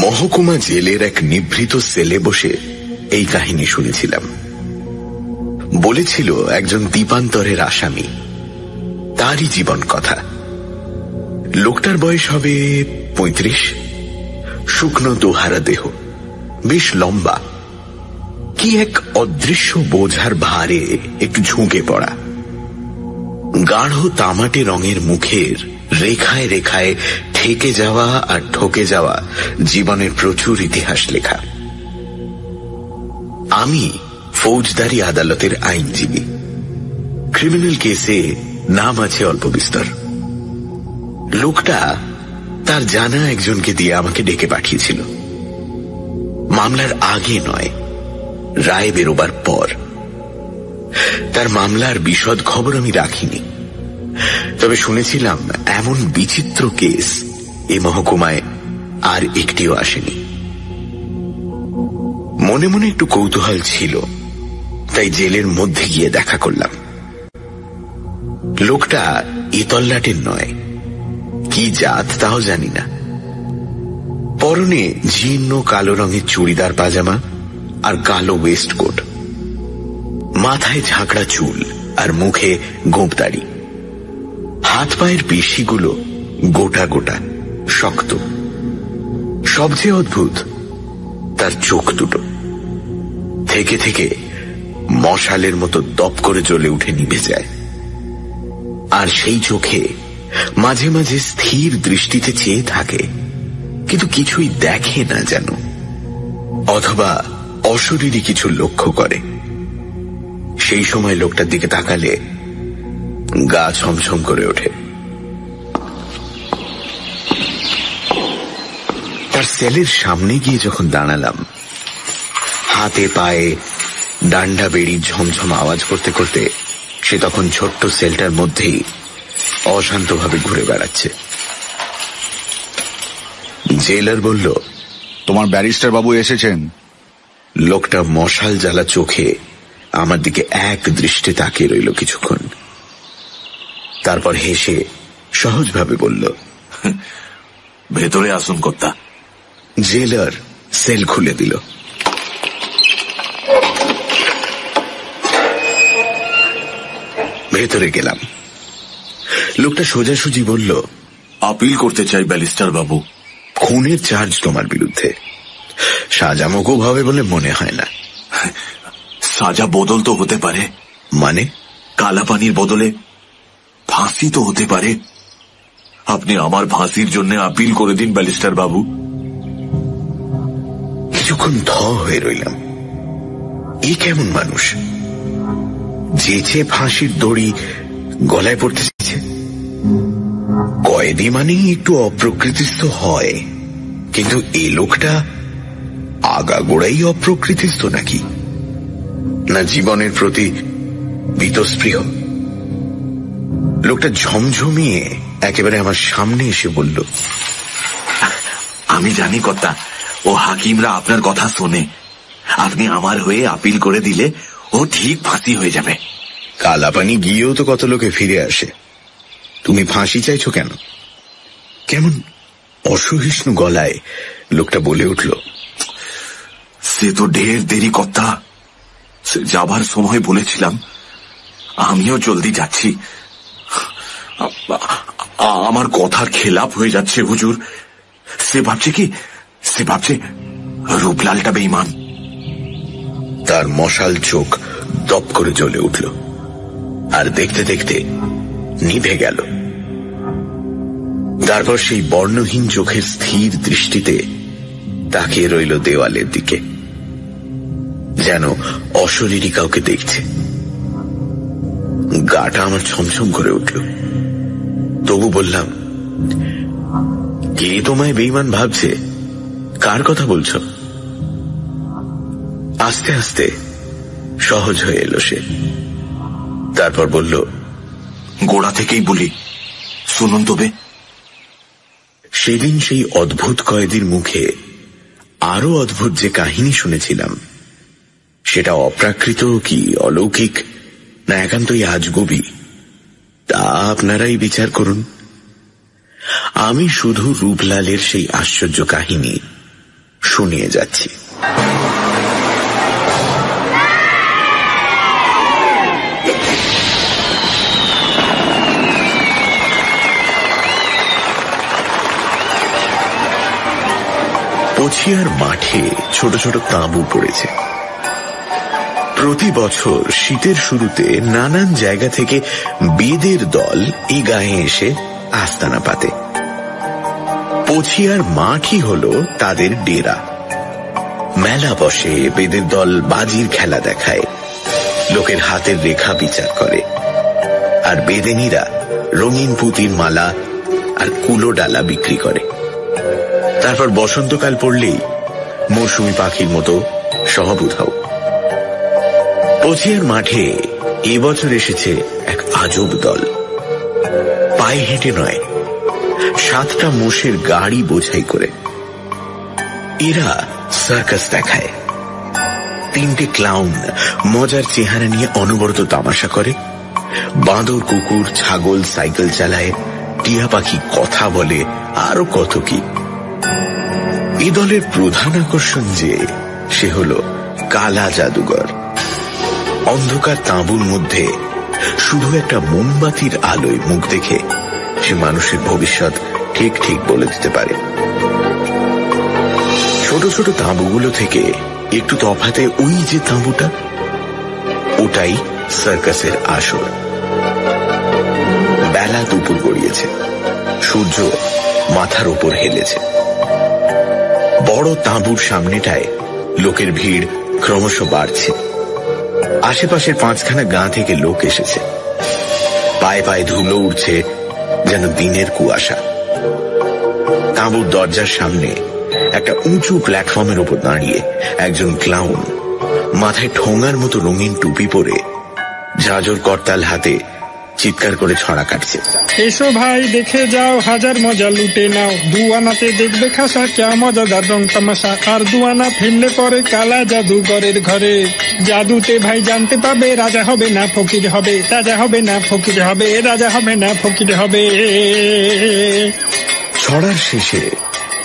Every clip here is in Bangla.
মহকুমা জেলের এক নিভৃত সেলে বসে এই কাহিনী শুনেছিলাম। বলেছিল একজন দ্বীপান্তরের আসামি, তারই জীবন কথা। লোকটার বয়স হবে 35, শুকনো দোহারা দেহ, বেশ লম্বা, কি এক অদৃশ্য বোঝার ভারে একটু ঝুঁকে পড়া, গাঢ় তামাটে রঙের মুখের রেখায় রেখায় ঠেকে যাওয়া আর ঠকে যাওয়া জীবনের প্রচুর ইতিহাস লেখা। আমি ফৌজদারি আদালতের আইনজীবী। ক্রিমিনাল কেসে নাম আছে অল্প বিস্তর। লোকটা তার জানা একজনকে দিয়ে আমাকে ডেকে পাঠিয়েছিল। মামলার আগে নয়, রায় বেরোবার পর। তার মামলার বিশদ খবর আমি রাখিনি, তবে শুনেছিলাম এমন বিচিত্র কেস এ মহকুমায় আর একটিও আসেনি। মনে মনে একটু কৌতূহল ছিল, তাই জেলের মধ্যে গিয়ে দেখা করলাম। লোকটা ইতল্লাটের নয়, কি জাত তাও জানি না। পরনে জীর্ণ কালো রঙের চুড়িদার পাজামা আর কালো ওয়েস্টকোট, মাথায় ঝাঁকড়া চুল আর মুখে গোঁপদাড়ি। হাত পায়ের পেশিগুলো গোটা গোটা শক্ত। সবচেয়ে অদ্ভুত তার চোখ দুটো, থেকে থেকে মশালের মতো দপ করে জ্বলে উঠে নিভে যায়। আর সেই চোখে মাঝে মাঝে স্থির দৃষ্টিতে চেয়ে থাকে, কিন্তু কিছুই দেখে না যেন, অথবা অশরীরী কিছু লক্ষ্য করে। সেই সময় লোকটার দিকে তাকালে গা ছমছম করে ওঠে। তার সেলের সামনে গিয়ে যখন দাঁড়ালাম, হাতে পায়ে ডান্ডা বেড়ি ঝমঝম আওয়াজ করতে করতে সে তখন ছোট্ট সেলটার মধ্যেই অশান্তভাবে ঘুরে বেড়াচ্ছে। জেলার বলল, তোমার ব্যারিস্টার বাবু এসেছেন। লোকটা মশাল জ্বালা চোখে আমার দিকে এক দৃষ্টে তাকিয়ে রইল কিছুক্ষণ, তারপর হেসে সহজভাবে বলল, ভেতরে আসুন কর্তা। জেলার সেল খুলে দিল। ভেতরে গেলাম। লোকটা সোজাসুজি বলল, আপিল করতে চাই ব্যারিস্টার বাবু। খুনের চার্জ তোমার বিরুদ্ধে। সাজামুখো ভাবে বলে মনে হয় না। সাজা বদল তো হতে পারে। মানে? কালাপানির বদলে ফাঁসি তো হতে পারে। আপনি আমার ফাঁসির জন্য আপিল করে দিন ব্যারিস্টার বাবু। কিছুক্ষণ ধ হয়ে রইলাম। এ কেমন মানুষ, যেচে ফাঁসির দড়ি গলায় পড়তে চাইছে? কয়েদি মানেই একটু অপ্রকৃতিস্থ হয়, কিন্তু এ লোকটা আগাগোড়াই অপ্রকৃতিস্থ নাকি? না জীবনের প্রতি বীতস্পৃহ? লোকটা ঝমঝমিয়ে একেবারে আমার সামনে এসে বলল, আমি জানি কর্তা, ও হাকিমরা আপনার কথা শোনে। আপনি আমার হয়ে আপিল করে দিলে ও ঠিক ফাঁসি হয়ে যাবে। কালাপানি গিয়েও তো কত লোকে ফিরে আসে, তুমি ফাঁসি চাইছো কেন? কেমন অসহিষ্ণু গলায় লোকটা বলে উঠল, সে তো ঢের দেরি কর্তা। সে যাবার সময় বলেছিলাম আমিও জলদি যাচ্ছি। আমার কথার খেলাপ হয়ে যাচ্ছে হুজুর। সে ভাবছে রূপলালটা বেঈমান। তার মশাল চোখ দপ করে জ্বলে উঠল, আর দেখতে দেখতে নিভে গেল। তারপর সেই বর্ণহীন চোখের স্থির দৃষ্টিতে তাকিয়ে রইল দেওয়ালের দিকে, যেন অশরীরী কাউকে দেখছে। গাটা আমার ছমছম করে উঠল। তবু বললাম, কে তোমায় বেঈমান ভাবছে? কার কথা বলছো? আস্তে আস্তে সহজ হয়ে এলো সে। তারপর বলল, গোড়া থেকেই বলি, শুনুন তবে। সেদিন সেই অদ্ভুত কয়েদির মুখে আরো অদ্ভুত যে কাহিনী শুনেছিলাম, সেটা অপ্রাকৃত কি অলৌকিক না একান্তই আজগুবি, তা আপনারাই বিচার করুন। আমি শুধু রূপলালের সেই আশ্চর্য কাহিনী শুনিয়ে যাচ্ছি। পছিয়ার মাঠে ছোট ছোট তাঁবু পড়েছে। প্রতি বছর শীতের শুরুতে নানান জায়গা থেকে বেদের দল এই গায়ে এসে আস্তানা পাতে। পছিয়ার মাঠই হল তাদের ডেরা। মেলা বসে, বেদের দল বাজির খেলা দেখায়, লোকের হাতের রেখা বিচার করে, আর বেদেনীরা রঙিন পুঁতির মালা আর কুলো ডালা বিক্রি করে। তারপর বসন্তকাল পড়লেই মৌসুমী পাখির মতো সব উধাও। পছিয়ার মাঠে এবছর এসেছে এক আজব দল। পায়ে হেঁটে নয়, 7টা মোষের গাড়ি বোঝাই করে। এরা সার্কাস দেখায়। 3টে ক্লাউন মজার চেহারা নিয়ে অনবরত তামাশা করে। বাঁদর, কুকুর, ছাগল সাইকেল চালায়, টিয়া পাখি কথা বলে, আরো কত কি। এই দলের প্রধান আকর্ষণ যে সে হল কালা জাদুঘর। অন্ধকার তাঁবুর মধ্যে শুধু একটা মোমবাতির আলোয় মুখ দেখে সে মানুষের ভবিষ্যৎ ঠিক ঠিক বলে দিতে পারে। ছোট ছোট তাঁবুগুলো থেকে একটু তফাতে ওই যে তাঁবুটা, ওটাই সার্কাসের আসর। বেলা দুপুর গড়িয়েছে, সূর্য মাথার উপর হেলেছে। বড় তাঁবুর সামনেটায় লোকের ভিড় ক্রমশ বাড়ছে। আশেপাশের 5খানা গাঁ থেকে লোক এসেছে। পায়ে পায়ে ধুলো উঠছে যেন দিনের কুয়াশা। তাঁবুর দরজার সামনে একটা উঁচু প্ল্যাটফর্মের উপর দাঁড়িয়ে একজন ক্লাউন মাথায় ঠোঙার মতো রঙিন টুপি পরে ঝাঁঝর করতাল হাতে চিৎকার করে ছড়া কাটছে। এসো ভাই, দেখে যাও, হাজার মজা লুটে নাও। 2 আনাতে দেখবে খাসা, ক্যা মজাদার রং তামাশা। আর 2 আনা ফিরলে পরে কালা জাদুঘরের ঘরে। জাদুতে ভাই জানতে পাবে, রাজা হবে না ফকির হবে, রাজা হবে না ফকির হবে, রাজা হবে না ফকির হবে। ছড়ার শেষে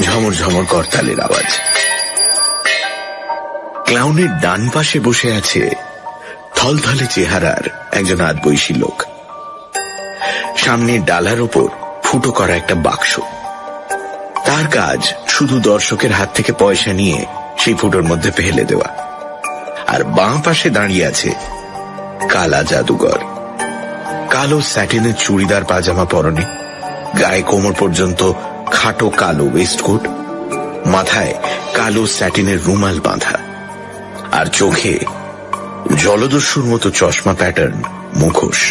ঝমর ঝমর করতালের আওয়াজ। ক্লাউনের ডান পাশে বসে আছে থলথলে চেহারার একজন আধবয়সী লোক। সামনে ডালার ওপর ফুটো করা একটা বাক্স। তার কাজ শুধু দর্শকের হাত থেকে পয়সা নিয়ে সেই ফুটোর মধ্যে ফেলে দেওয়া। আর বাঁ পাশে দাঁড়িয়ে আছে কালা জাদুঘর। কালো স্যাটিনের চুড়িদার পাজামা পরনে, গায়ে কোমর পর্যন্ত খাটো কালো ওয়েস্টকোট, মাথায় কালো স্যাটিনের রুমাল বাঁধা, আর চোখে জলদস্যুর মতো চশমা প্যাটার্ন মুখোশ।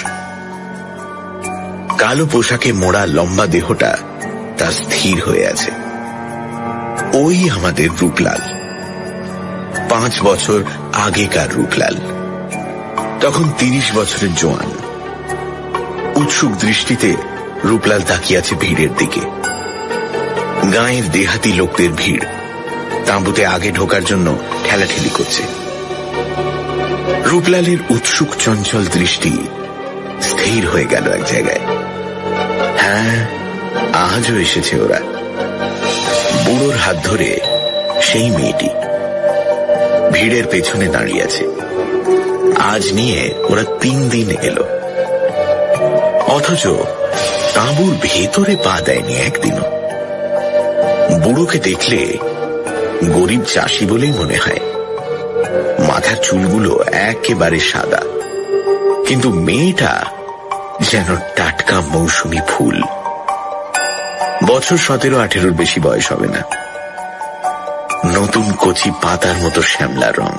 কালো পোশাকে মোড়া লম্বা দেহটা তা স্থির হয়ে আছে। ওই আমাদের রূপলাল, 5 বছর আগেকার রূপলাল। তখন 30 বছরের জোয়ান। উৎসুক দৃষ্টিতে রূপলাল তাকিয়ে আছে ভিড়ের দিকে। গাঁয়ের দেহাতি লোকদের ভিড় তাঁবুতে আগে ঢোকার জন্য ঠেলাঠেলি করছে। রূপলালের উৎসুক চঞ্চল দৃষ্টি স্থির হয়ে গেল এক জায়গায়। হ্যাঁ, আজও এসেছে ওরা। বুড়োর হাত ধরে সেই মেয়েটি ভিড়ের পেছনে দাঁড়িয়ে আছে। আজ নিয়ে ওরা 3 দিন এলো, অথচ তাঁবুর ভেতরে পা দেয়নি একদিনও। বুড়োকে দেখলে গরিব চাষি বলেই মনে হয়। মাথার চুলগুলো একেবারে সাদা, কিন্তু মেয়েটা যেন টাটকা মৌসুমী ফুল। বছর 17-18 বেশি বয়স হবে না। নতুন কচি পাতার মতো শ্যামলা রং,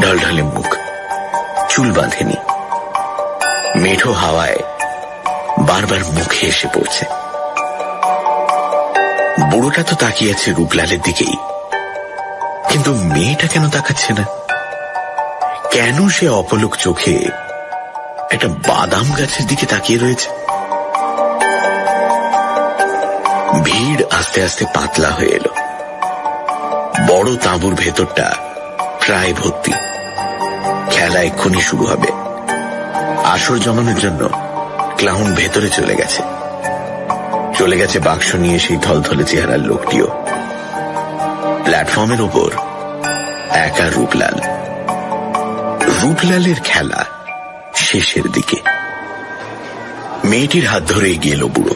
ঢলঢলে মুখ, চুল বাঁধেনি। মেঠো হাওয়ায় বারবার মুখে এসে পড়ছে। বুড়োটা তো তাকিয়ে আছে রূপলালের দিকেই, কিন্তু মেয়েটা কেন তাকাচ্ছে না? কেন সে অপলক চোখে একটা বাদাম গাছের দিকে তাকিয়ে রয়েছে? ভিড় আস্তে আস্তে পাতলা হয়ে এলো। বড় তাঁবুর ভেতরটা প্রায় ভর্তি। খেলা এক্ষুনি শুরু হবে। আসর জমানোর জন্য ক্লাউন ভেতরে চলে গেছে। চলে গেছে বাক্স নিয়ে সেই থলথলে চেহারার লোকটিও। প্ল্যাটফর্মের ওপর একা রূপলাল। রূপলালের খেলা শেষের দিকে। মেয়েটির হাত ধরে এগিয়ে এলো বুড়ো।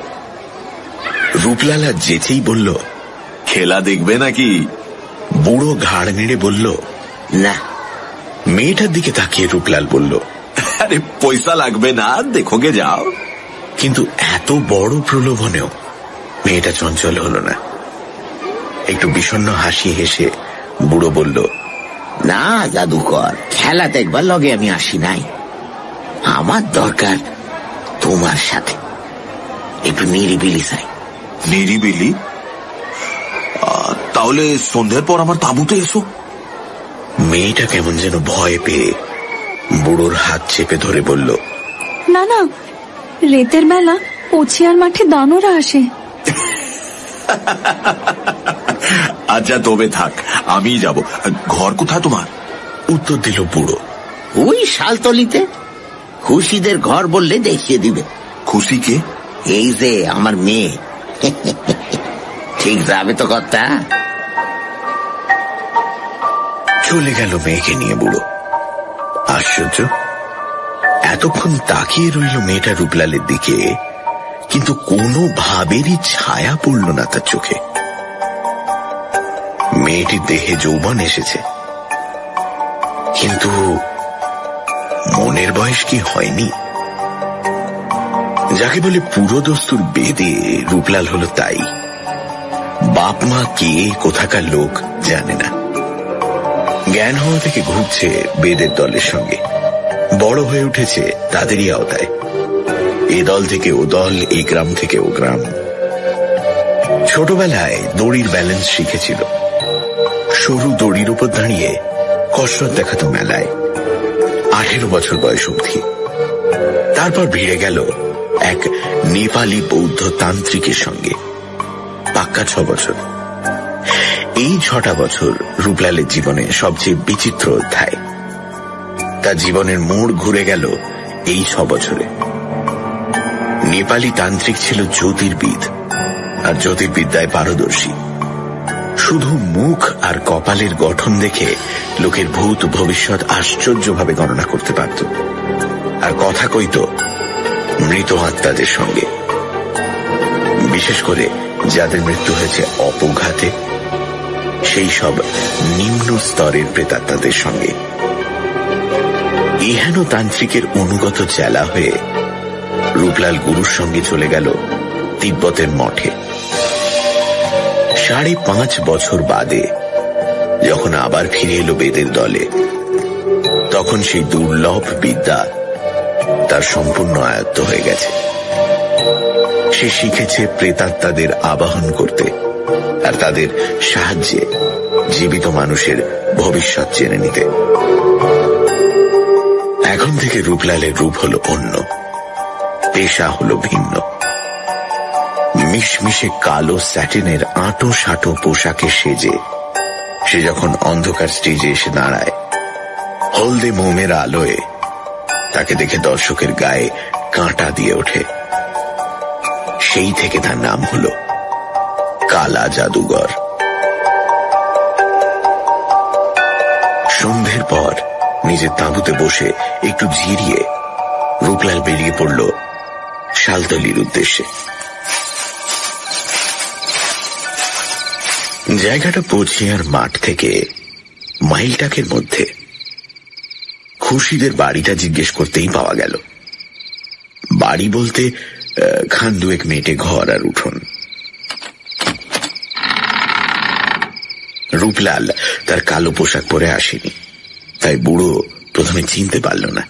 রূপলাল আর যেচেই বলল, খেলা দেখবে নাকি? বুড়ো ঘাড় নেড়ে বলল, না। মেয়েটার দিকে তাকিয়ে রূপলাল বলল, আরে পয়সা লাগবে না, দেখোগে যাও। কিন্তু এত বড় প্রলোভনেও মেয়েটা চঞ্চল হলো না। একটু বিষণ্ণ হাসি হেসে বুড়ো বলল, না জাদুকর, খেলা দেখবার লগে আমি আসি নাই। আমার দরকার তোমার সাথে একটু নিরিবিলি চাই। নিরিবিলি? তাহলে সন্ধ্যের পর আমার তাঁবুতে এসো। মেয়েটা কেমন যেন ভয় পেয়ে বুড়োর হাত চেপে ধরে বলল, না না, রেতের বেলা পচিয়ার মাঠে দানরা আসে। আচ্ছা তবে থাক, আমি যাব। ঘর কোথায় তোমার? উত্তর দিল বুড়ো, ওই শালতলিতে। খুশিদের ঘর বললে দেখিয়ে দিবে। খুশি কে? এই যে আমার মেয়ে। ঠিক যাবে তো কর্তা? চলে গেল মেয়েকে নিয়ে বুড়ো। আশ্চর্য, এতক্ষণ তাকিয়ে রইল মেয়েটা রূপলালের দিকে, কিন্তু কোনো ভাবেরই ছায়া পড়ল না তার চোখে। মেয়েটির দেহে যৌবন এসেছে, কিন্তু মনের বয়স কি হয়নি? যাকে বলে পুরোদস্তুর বেদে রূপলাল হলো তাই। বাপ মা কে, কোথাকার লোক জানে না। জ্ঞান হওয়া থেকে ঘুরছে বেদের দলের সঙ্গে, বড় হয়ে উঠেছে তাদেরই আওতায়। এ দল থেকে ও দল, এই গ্রাম থেকে ও গ্রাম। ছোটবেলায় দড়ির ব্যালেন্স শিখেছিল। সরু দড়ির উপর দাঁড়িয়ে কসরত দেখাতো মেলায়, 18 বছর বয়স অবধি। তারপর ভিড়ে গেল এক নেপালি বৌদ্ধ তান্ত্রিকের সঙ্গে, পাক্কা 6 বছর। এই 6টা বছর রূপলালের জীবনে সবচেয়ে বিচিত্র অধ্যায়। তার জীবনের মোড় ঘুরে গেল এই 6 বছরে। নেপালি তান্ত্রিক ছিল জ্যোতির্বিদ, আর জ্যোতির্বিদ্যায় পারদর্শী। শুধু মুখ আর কপালের গঠন দেখে লোকের ভূত ভবিষ্যৎ আশ্চর্যভাবে গণনা করতে পারত, আর কথা কইত মৃত আত্মাদের সঙ্গে, বিশেষ করে যাদের মৃত্যু হয়েছে অপঘাতে, সেই সব নিম্ন স্তরের প্রেতাত্মাদের সঙ্গে। এহেন তান্ত্রিকের অনুগত চেলা হয়ে রূপলাল গুরুর সঙ্গে চলে গেল তিব্বতের মঠে। 5.5 বছর বাদে যখন আবার ফিরে এলো বেদের দলে, তখন সেই দুর্লভ বিদ্যা তার সম্পূর্ণ আয়ত্ত হয়ে গেছে। সে শিখেছে প্রেতাত্মাদের আবাহন করতে, আর তাদের সাহায্যে জীবিত মানুষের ভবিষ্যৎ জেনে নিতে। এখন থেকে রূপলালের রূপ হলো অন্য, পেশা হলো ভিন্ন। মিশমিশে কালো স্যাটিনের আঁটো সাঁটো পোশাকে সেজে সে যখন অন্ধকার স্টেজে এসে দাঁড়ায়, হলদে মোমের আলোয় তাকে দেখে দর্শকের গায়ে কাঁটা দিয়ে ওঠে। সেই থেকে তার নাম হলো কালা জাদুঘর। সন্ধ্যের পর নিজের তাঁবুতে বসে একটু জিরিয়ে রূপলাল বেরিয়ে পড়ল শালতলির উদ্দেশ্যে। জায়গাটা পচিয়ার মাঠ থেকে মাইলটাকের মধ্যে। খুশিদের বাড়িটা জিজ্ঞেস করতেই পাওয়া গেল। বাড়ি বলতে 2 মিনিটে ঘর আর উঠোন। রূপলাল তার কালো পোশাক পরে আসেনি, তাই বুড়ো প্রথমে চিনতে পারল না।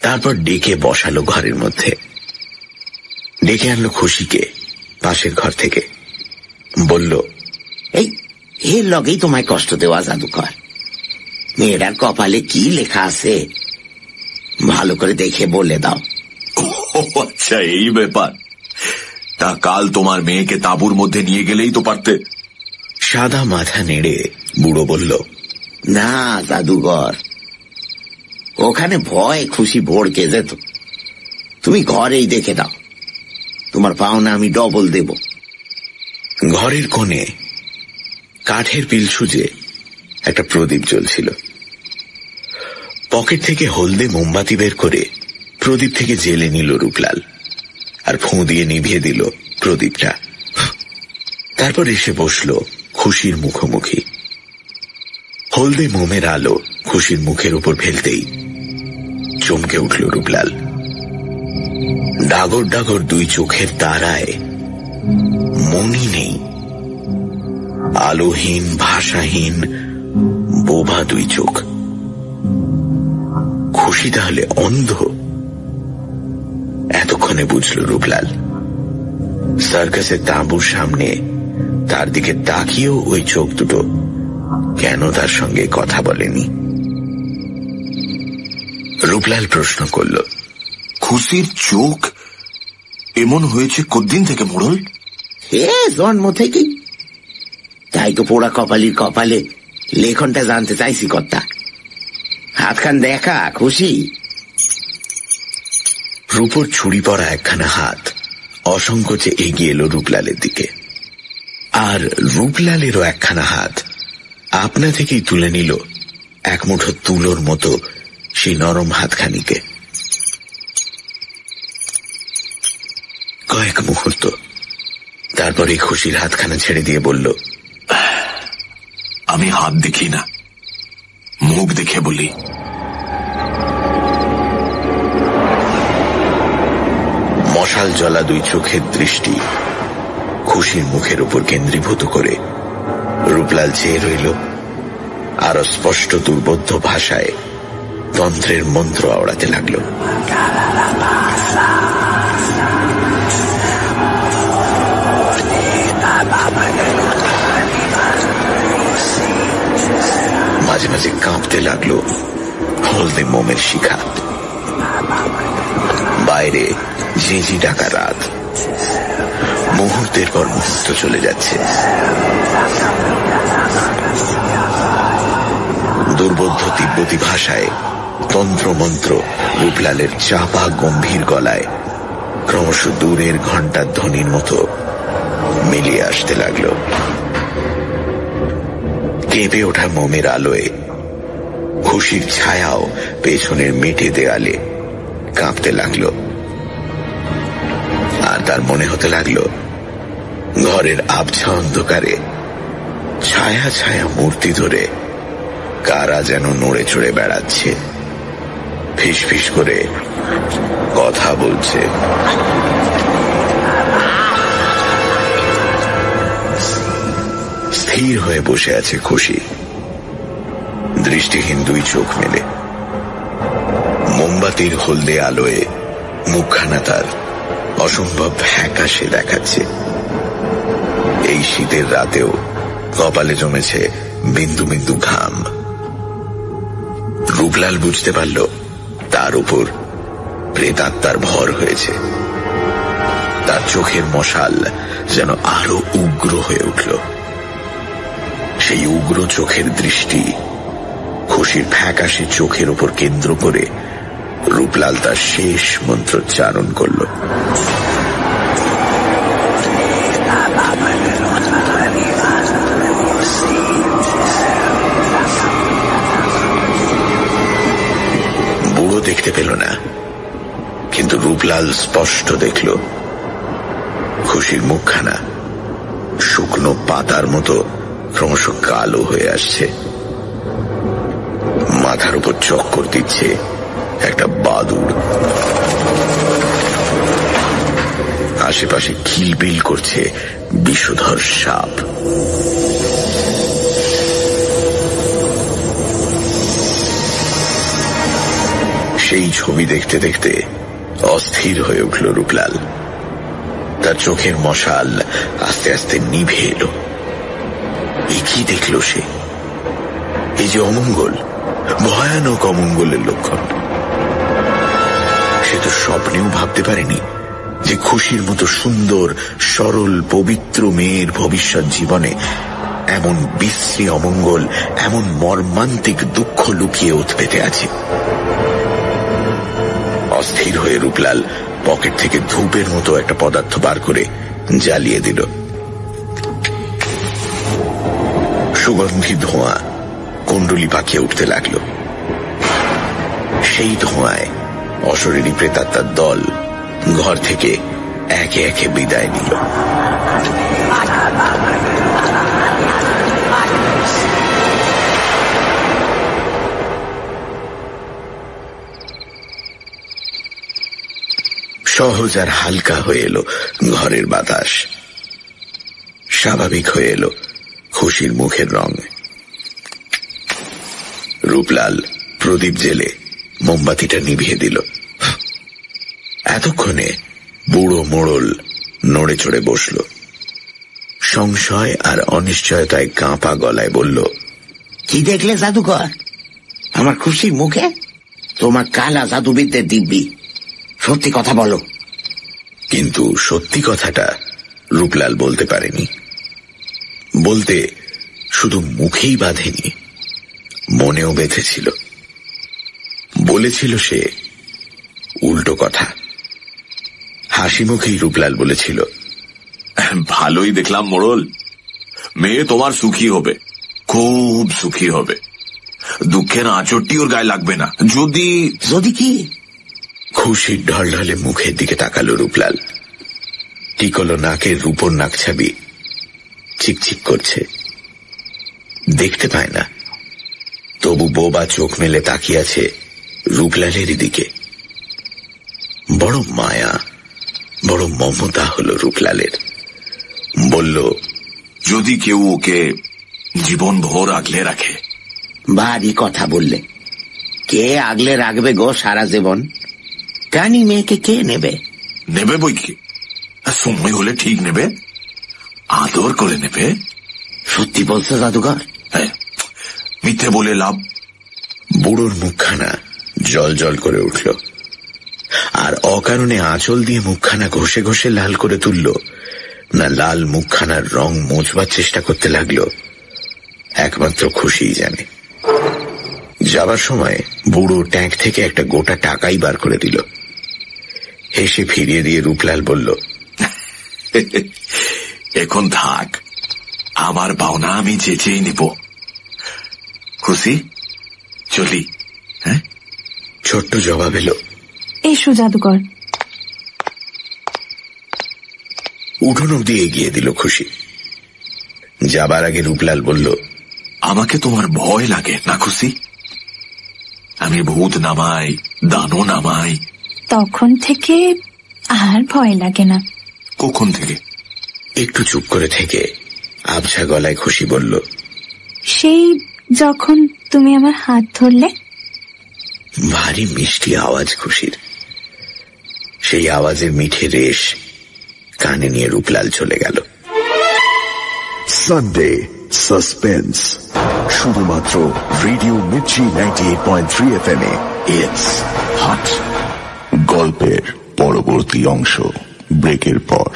তারপর ডেকে বসালো ঘরের মধ্যে। ডেকে আনলো খুশিকে পাশের ঘর থেকে। বলল, এই এর লগেই তোমায় কষ্ট দেওয়া জাদুকর। মেয়েটার কপালে কি লেখা আছে ভালো করে দেখে বলে দাও। আচ্ছা, এই ব্যাপার। তা কাল তোমার মেয়েকে তাঁবুর মধ্যে নিয়ে গেলেই তো পারতে। সাদা মাথা নেড়ে বুড়ো বলল, না জাদুঘর, ওখানে ভয় খুশি ভড়কে যেত। তুমি ঘরেই দেখে দাও, তোমার পাওনা আমি ডবল দেব। ঘরের কোণে কাঠের পিলসুজে একটা প্রদীপ জ্বলছিল। পকেট থেকে হলদে মোমবাতি বের করে প্রদীপ থেকে জেলে নিল রূপলাল, আর ফোঁ দিয়ে নিভিয়ে দিল প্রদীপটা। তারপর এসে বসল খুশির মুখোমুখি। হলদে মোমের আলো খুশির মুখের উপর ফেলতেই চমকে উঠল রূপলাল। ডাগর ডাগর দুই চোখের তারায় মনই নেই, আলোহীন ভাষাহীন বোবা দুই চোখ। খুশি তাহলে অন্ধ? এতক্ষণে বুঝল রূপলাল। সার্কাসের তাঁবুর সামনে তার দিকে তাকিয়েও ওই চোখ দুটো কেন তার সঙ্গে কথা বলেনি। রূপলাল প্রশ্ন করল, খুশির চোখ এমন হয়েছে কতদিন থেকে মোড়ল? জন্ম থেকেই। তাই তো পোড়া কপালির কপালে লেখনটা জানতে চাইছি কর্তা। হাতখান দেখা খুশি। রূপর ছুরি পরা একখানা হাত অসংকোচে এগিয়ে এলো রূপলালের দিকে, আর রূপলালেরও একখানা হাত আপনা থেকেই তুলে নিল এক মুঠো তুলোর মতো সেই নরম হাতখানিকে। কয়েক মুহূর্ত, তারপরে খুশির হাতখানা ছেড়ে দিয়ে বলল, আমি হাত দেখি না, মুখ দেখে বলি। মশাল জ্বলা দুই চোখের দৃষ্টি খুশির মুখের উপর কেন্দ্রীভূত করে রূপলাল চেয়ে রইল, আর স্পষ্ট দুর্বোধ্য ভাষায় তন্ত্রের মন্ত্র আওড়াতে লাগল। মাঝে মাঝে কাঁপতে লাগলো হলদে মোমের শিখা। বাইরে ঝিঁঝি ডাকা রাত মুহূর্তের পর মুহূর্ত চলে যাচ্ছে। দুর্বোধ্য তিব্বতী ভাষায় তন্ত্রমন্ত্র রূপলালের চাপা গম্ভীর গলায় ক্রমশ দূরের ঘণ্টার ধ্বনির মতো মিলিয়ে আসতে লাগল। কেঁপে ওঠা মোমের আলোয় খুশির ছায়াও পেছনের মেটে দেয়ালে কাঁপতে লাগল, আর তার মনে হতে লাগল ঘরের আবছা অন্ধকারে ছায়া ছায়া মূর্তি ধরে কারা যেন নড়ে চড়ে বেড়াচ্ছে, ফিস ফিস করে কথা বলছে। স্থির হয়ে বসে আছে খুশি, দৃষ্টিহীন দুই চোখ মেলে। মোমবাতির হলদে আলোয় মুখখানা তার অসম্ভব ফ্যাকাশে দেখাচ্ছে। এই শীতের রাতেও কপালে জমেছে বিন্দু বিন্দু ঘাম। রূপলাল বুঝতে পারল তার উপর প্রেতাত্মার ভর হয়েছে। তার চোখের মশাল যেন আরো উগ্র হয়ে উঠল। সেই উগ্র চোখের দৃষ্টি খুশির ফ্যাকাশে চোখের উপর কেন্দ্র করে রূপলাল তার শেষ মন্ত্রোচ্চারণ করল। বুড়ো দেখতে পেল না, কিন্তু রূপলাল স্পষ্ট দেখল খুশির মুখখানা শুকনো পাতার মতো ক্রমশ কালো হয়ে আসছে। মাথার উপর চক্কর দিচ্ছে একটা বাদুড়, আশেপাশে কিলবিল করছে বিষধর সাপ। সেই ছবি দেখতে দেখতে অস্থির হয়ে উঠল রূপলাল। তার চোখের মশাল আস্তে আস্তে নিভে এলো। এ কি দেখল সে? এই যে অমঙ্গল, ভয়ানক অমঙ্গলের লক্ষণ। সে তো স্বপ্নেও ভাবতে পারেনি যে খুশির মতো সুন্দর সরল পবিত্র মেয়ের ভবিষ্যৎ জীবনে এমন বিশ্রী অমঙ্গল, এমন মর্মান্তিক দুঃখ লুকিয়ে উৎপেতে আছে। অস্থির হয়ে রূপলাল পকেট থেকে ধূপের মতো একটা পদার্থ বার করে জ্বালিয়ে দিল। সুগন্ধি ধোঁয়া কুণ্ডলি পাকিয়ে উঠতে লাগল। সেই ধোঁয়ায় অশরীরী প্রেতাত্মার দল ঘর থেকে একে একে বিদায় নিল। সহজ আর হালকা হয়ে এলো ঘরের বাতাস, স্বাভাবিক হয়ে এলো খুশির মুখের রং। রূপলাল প্রদীপ জেলে মোমবাতিটা নিভিয়ে দিল। এতক্ষণে বুড়ো মোড়ল নড়ে চড়ে বসল। সংশয় আর অনিশ্চয়তায় কাঁপা গলায় বলল, কি দেখলে জাদুকর আমার খুশির মুখে? তোমার কালা জাদুবিদ্যের দিব্যি, সত্যি কথা বলো। কিন্তু সত্যি কথাটা রূপলাল বলতে পারেনি। বলতে শুধু মুখেই বাঁধেনি, মনেও বেঁধেছিল। বলেছিল সে উল্টো কথা। হাসি মুখেই রূপলাল বলেছিল, ভালোই দেখলাম মোড়ল, মেয়ে তোমার সুখী হবে, খুব সুখী হবে। দুঃখের আঁচড়টি ওর গায়ে লাগবে না। যদি যদি কি? খুশির ঢলঢলে মুখের দিকে তাকালো রূপলাল। টিকলো নাকের রূপোর নাকছাবি চিকচিক করছে, দেখতে পায় না, তবু বোবা চোখ মেলে তাকিয়ে আছে রূপলালের দিকে। বড় মায়া, বড় মমতা হলো রূপলালের। বলল, যদি কেউ ওকে জীবন ভোর আগলে রাখে। ভারী কথা বললে। কে আগলে রাখবে গো সারা জীবন? কানি মেয়েকে কে নেবে? নেবে বই কি, সময় হলে ঠিক নেবে, আদর করে নেবে। সত্যি বলছো জাদুকর? মিথ্যে বলে লাভ। বুড়োর মুখখানা জল জল করে উঠল, আর অকারণে আঁচল দিয়ে মুখখানা ঘষে ঘষে লাল করে তুলল না লাল মুখখানার রং মোছবার চেষ্টা করতে লাগলো, একমাত্র খুশিই জানে। যাবার সময় বুড়ো ট্যাঙ্ক থেকে একটা গোটা টাকাই বার করে দিল। হেসে ফিরিয়ে দিয়ে রূপলাল বলল, এখন থাক, আমার পাওনা আমি চেঁচেই নিব। খুশি, চলি। হ্যাঁ, ছোট্ট জবাব এলো, এসো জাদুকর। উঠোন অব্দি এগিয়ে দিল খুশি। যাবার আগে রূপলাল বলল, আমাকে তোমার ভয় লাগে না খুশি? আমি ভূত নামাই, দানও নামাই। তখন থেকে আর ভয় লাগে না। কখন থেকে? একটু চুপ করে থেকে আবছা গলায় খুশি বলল, সেই যখন তুমি আমার হাত ধরলে। ভারী মিষ্টি আওয়াজ খুশির। সেই আওয়াজের মিঠে রেশ কানে নিয়ে রূপলাল চলে গেল। সানডে সাসপেন্স, শুধুমাত্র রেডিও মির্চি 98.3 FM এ। It's hot. গল্পের পরবর্তী অংশ ব্রেকের পর।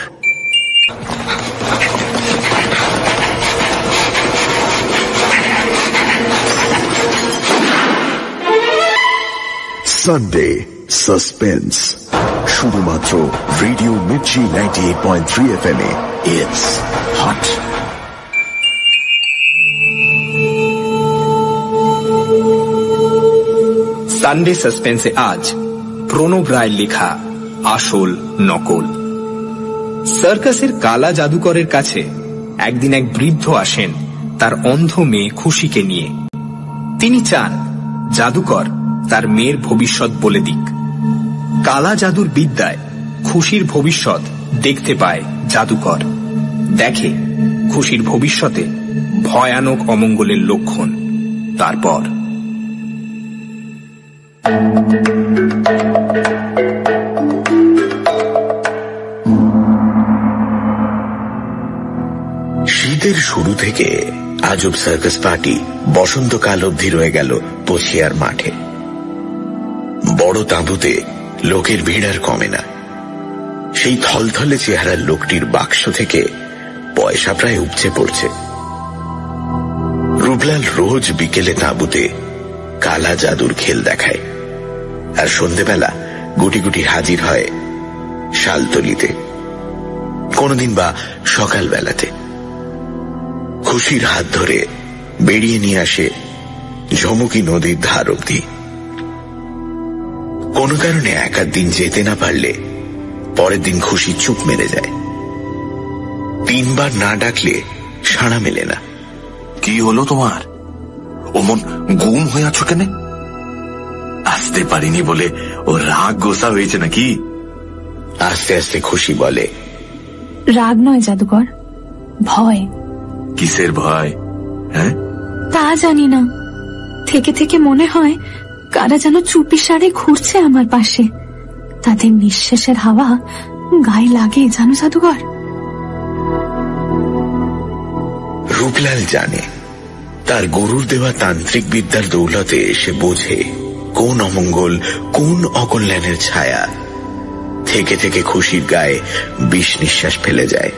সানডে সাসপেন্স, শুধুমাত্র রেডিও মির্চি 98.3 FM এ। It's hot. সানডে সাসপেন্সে আজ প্রণব রায়ের লেখা আসল নকল। সার্কাসের কালা জাদুকরের কাছে একদিন এক বৃদ্ধ আসেন তার অন্ধ মেয়ে খুশিকে নিয়ে। তিনি চান জাদুকর তার মেয়ের ভবিষ্যৎ বলে দিক। কালা জাদুর বিদ্যায় খুশির ভবিষ্যৎ দেখতে পায় জাদুকর। দেখে খুশির ভবিষ্যতে ভয়ানক অমঙ্গলের লক্ষণ। তারপর শীতের শুরু থেকে আজব সার্কাস পার্টি বসন্তকাল অবধি রয়ে গেল পছিয়ার মাঠে। বড় তাঁবুতে লোকের ভিড় আর কমে না। সেই থলথলে চেহারার লোকটির বাক্স থেকে পয়সা প্রায় উপচে পড়ছে। রূপলাল রোজ বিকেলে তাঁবুতে কালা জাদুর খেল দেখায়, আর সন্ধেবেলা গুটি গুটি হাজির হয় শালতলিতে, কোনদিন বা সকালবেলাতে। খুশির হাত ধরে বেরিয়ে নিয়ে আসে ঝমুকি নদীর ধার অবধি। কোনো কারণে এক আধ দিন যেতে না পারলে পরের দিন খুশি চুপ মেরে যায়। 3 বার না ডাকলে সাড়া মেলে না। কি হলো তোমার? অমন গুম হয়ে আছো কেন? আসতে পারিনি বলে ও রাগ গোসা হয়েছে নাকি? আস্তে আস্তে খুশি বলে, রাগ নয় জাদুকর, ভয়। কিসের ভয়? হ্যাঁ, তা জানি না, থেকে থেকে মনে হয় কারা যেন চুপি সারে ঘুরছে আমার পাশে। তাদের নিঃশ্বাসের হাওয়া গায়ে লাগে, জানো জাদুকর? রূপলাল জানে তার গরুর দেওয়া তান্ত্রিক বিদ্যার দৌলতে সে বোঝে কোন অমঙ্গল, কোন অকল্যাণের ছায়া থেকে থেকে খুশির গায়ে বিষ নিঃশ্বাস ফেলে যায়।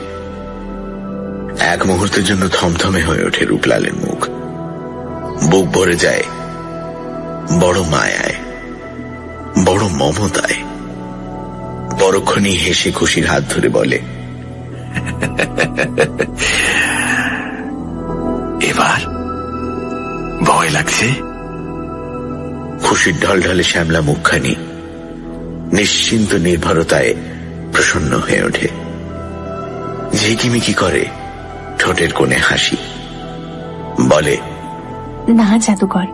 এক মুহূর্তের জন্য থমথমে হয়ে ওঠে রূপলালের মুখ, বুক ভরে যায় বড় মায়ায়, বড় মমতায়। পরক্ষণেই হেসে খুশির হাত ধরে বলে, এবার ভয় লাগছে? খুশির ঢলঢলে শ্যামলা মুখখানি নিশ্চিন্ত নির্ভরতায় প্রসন্ন হয়ে ওঠে। ঝিকিমিকি করে ঠোঁটের কোণে হাসি, বলে, না জাদুকর,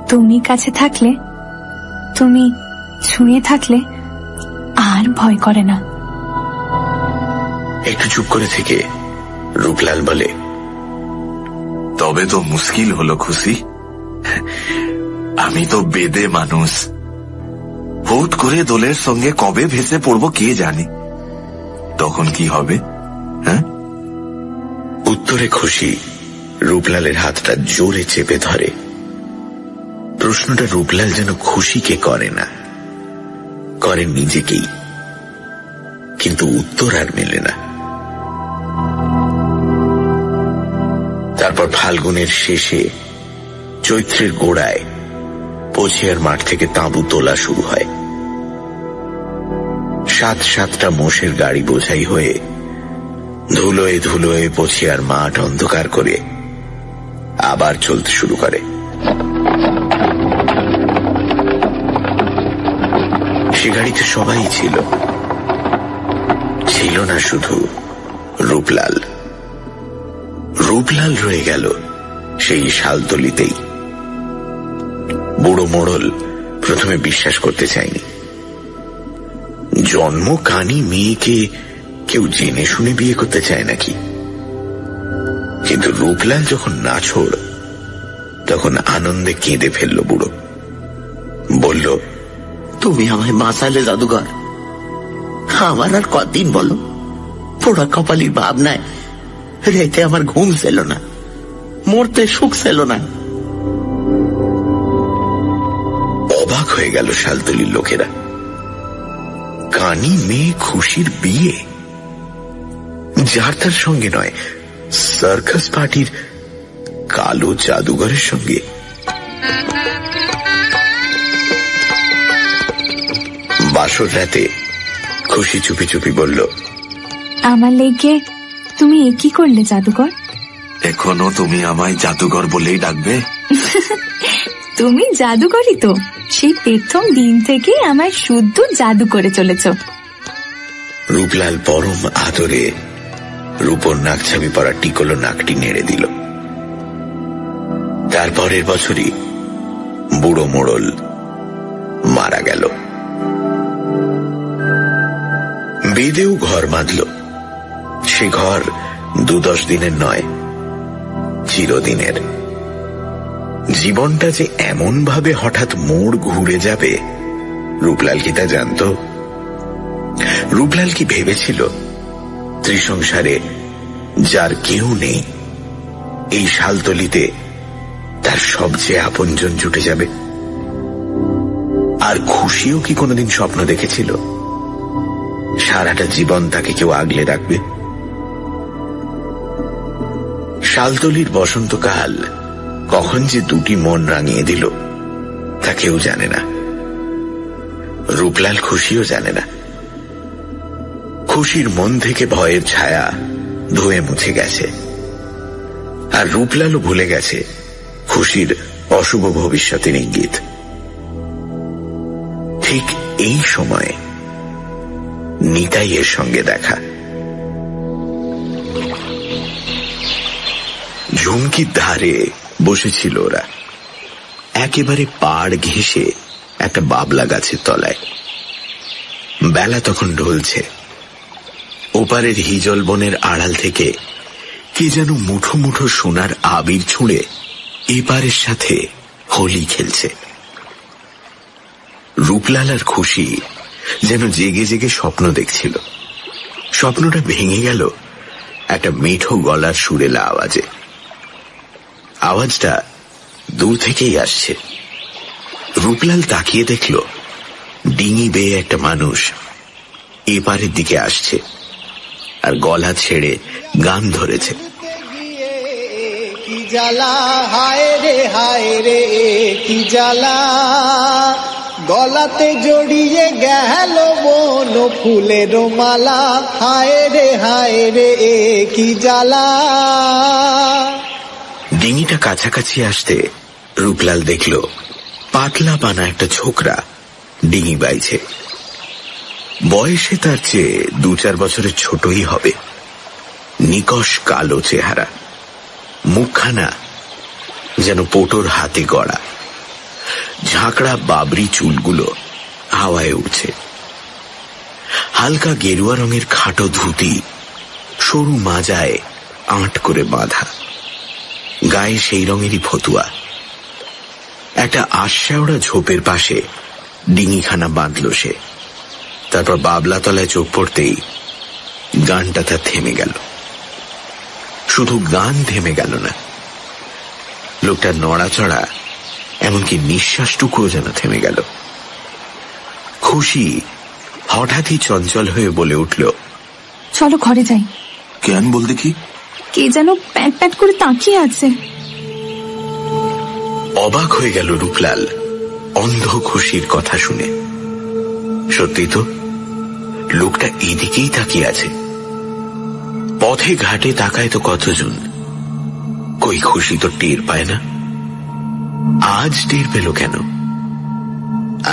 তুমি কাছে থাকলে, তুমি ছুঁয়ে থাকলে আর ভয় করে না। একটু চুপ করে থেকে রূপলাল বলে, তবে তো মুশকিল হলো খুশি। আমি তো বেদে মানুষ, হুট করে দোলের সঙ্গে কবে ভেসে পড়বো কে জানে, তখন কি হবে? হ্যাঁ? উত্তরে খুশি রূপলালের হাতটা জোরে চেপে ধরে। প্রশ্নটা রূপলাল যেন খুশিকে করে না, করে নিজেকেই, কিন্তু উত্তর আর মেলে না। তারপর ফাল্গুনের শেষে চৈত্রের গোড়ায় পছিয়ার মাঠ থেকে তাঁবু তোলা শুরু হয়। 7-7টা মোষের গাড়ি বোঝাই হয়ে ধুলোয় ধুলোয় পছিয়ার মাঠ অন্ধকার করে আবার চলতে শুরু করে। সে গাড়িতে সবাই ছিল, ছিল না শুধু রূপলাল। রূপলাল রয়ে গেল সেই শালতলিতেই। বুড়ো মোড়ল প্রথমে বিশ্বাস করতে চায়নি। জন্ম কানি মেয়েকে কেউ জেনে শুনে বিয়ে করতে চায় নাকি? কিন্তু রূপলাল যখন নাছোড়, তখন আনন্দে কেঁদে ফেলল বুড়ো। বলল, তুমি আমায় বাঁচালে জাদুকর। আমার আর কদিন বলো, পোড়া কপালির ভাবনায় রেতে আমার ঘুম ছিল না, মরতে সুখ ছিল না। অবাক হয়ে গেল শালতলির লোকেরা। কানি মেয়ে খুশির বিয়ে, যার তার সঙ্গে নয়, সার্কাস পার্টির কালো জাদুঘরের সঙ্গে। বাসর রাতে খুশি চুপি চুপি বলল, আমার লেগে তুমি এ কি করলে জাদুকর? এখনো তুমি আমায় জাদুঘর বলেই ডাকবে? তুমি জাদুকরই তো, সেই প্রথম দিন থেকে আমায় শুদ্ধ জাদু করে চলেছ। রূপলাল পরম আদরে রূপর নাকছাবি পরা টিকলো নাকটি নেড়ে দিল। তারপরের বছরই বুড়ো মোড়ল মারা গেল। বেদেও ঘর বাঁধল। সে ঘর 2-10 দিনের নয়, চিরদিনের। জীবনটা যে এমন ভাবে হঠাৎ মোড় ঘুরে যাবে, রূপলাল কি তা জানত? রূপলাল কি ভেবেছিল ত্রিসংসারে যার কেউ নেই, এই শালতলিতে তার সবচেয়ে আপনজন জুটে যাবে? আর খুশিও কি কোনোদিন স্বপ্ন দেখেছিল সারাটা জীবন তাকে কেউ আগলে রাখবে? শালতলির বসন্তকাল কখন যে দুটি মন রাঙিয়ে দিল তা কেউ জানে না। রূপলাল খুশিও জানে না। খুশির মন থেকে ভয়ের ছায়া ধুয়ে মুছে গেছে। আর রূপলালও ভুলে গেছে খুশির অশুভ ভবিষ্যতের ইঙ্গিত। ঠিক এই সময়ে নিতাইয়ের সঙ্গে দেখা। ঝুমকির ধারে বসেছিল ওরা, একেবারে পাড় ঘেঁষে একটা বাবলা গাছের তলায়। বেলা তখন ঢলছে। ওপারের হিজল বনের আড়াল থেকে কে যেন মুঠো মুঠো সোনার আবির ছুঁড়ে এপারের সাথে হোলি খেলছে। রূপলাল আর খুশি যেন জেগে জেগে স্বপ্ন দেখছিল। স্বপ্নটা ভেঙে গেল একটা মিঠো গলার সুরেলা আওয়াজে। আওয়াজটা দূর থেকেই আসছে। রূপলাল তাকিয়ে দেখল ডিঙি বেয়ে একটা মানুষ এপারের দিকে আসছে আর গলা ছেড়ে গান ধরেছে। কি জ্বালা হায় রে কি জ্বালা, গলাতে জড়িয়ে গেল বন ফুলের মালা, হায় রে কি জ্বালা। ডিঙিটা কাছাকাছি আসতে রূপলাল দেখল পাতলা পানা একটা ছোকরা ডিঙি বাইছে। বয়সে তার চেয়ে 2-4 বছরের ছোটই হবে। নিকষ কালো চেহারা, মুখখানা যেন পোটোর হাতে গড়া, ঝাঁকড়া বাবরি চুলগুলো হাওয়ায় উঠছে। হালকা গেরুয়া রঙের খাটো ধুতি সরু মাজায় আঁট করে বাঁধা, গায়ে সেই রঙেরই ফতুয়া। একটা আশাওড়া ঝোপের পাশে ডিঙিখানা বাঁধল সে। তারপর বাবলা তলায় চোখ পড়তেই গানটা তার থেমে গেল। শুধু গান থেমে গেল না, লোকটার নড়াচড়া এমনকি নিঃশ্বাসটুকুও যেন থেমে গেল। খুশি হঠাৎই চঞ্চল হয়ে বলে উঠল, চলো ঘরে যাই। কেন বলতে কি? কে যেন প্যাট প্যাট করে তাকিয়ে আছে। অবাক হয়ে গেল রূপলাল অন্ধ খুশির কথা শুনে। সত্যি তো, লোকটা এদিকেই তাকিয়ে আছে। পথে ঘাটে তাকায় তো কতজন, কই খুশি তো টের পায় না। আজ টের পেল কেন?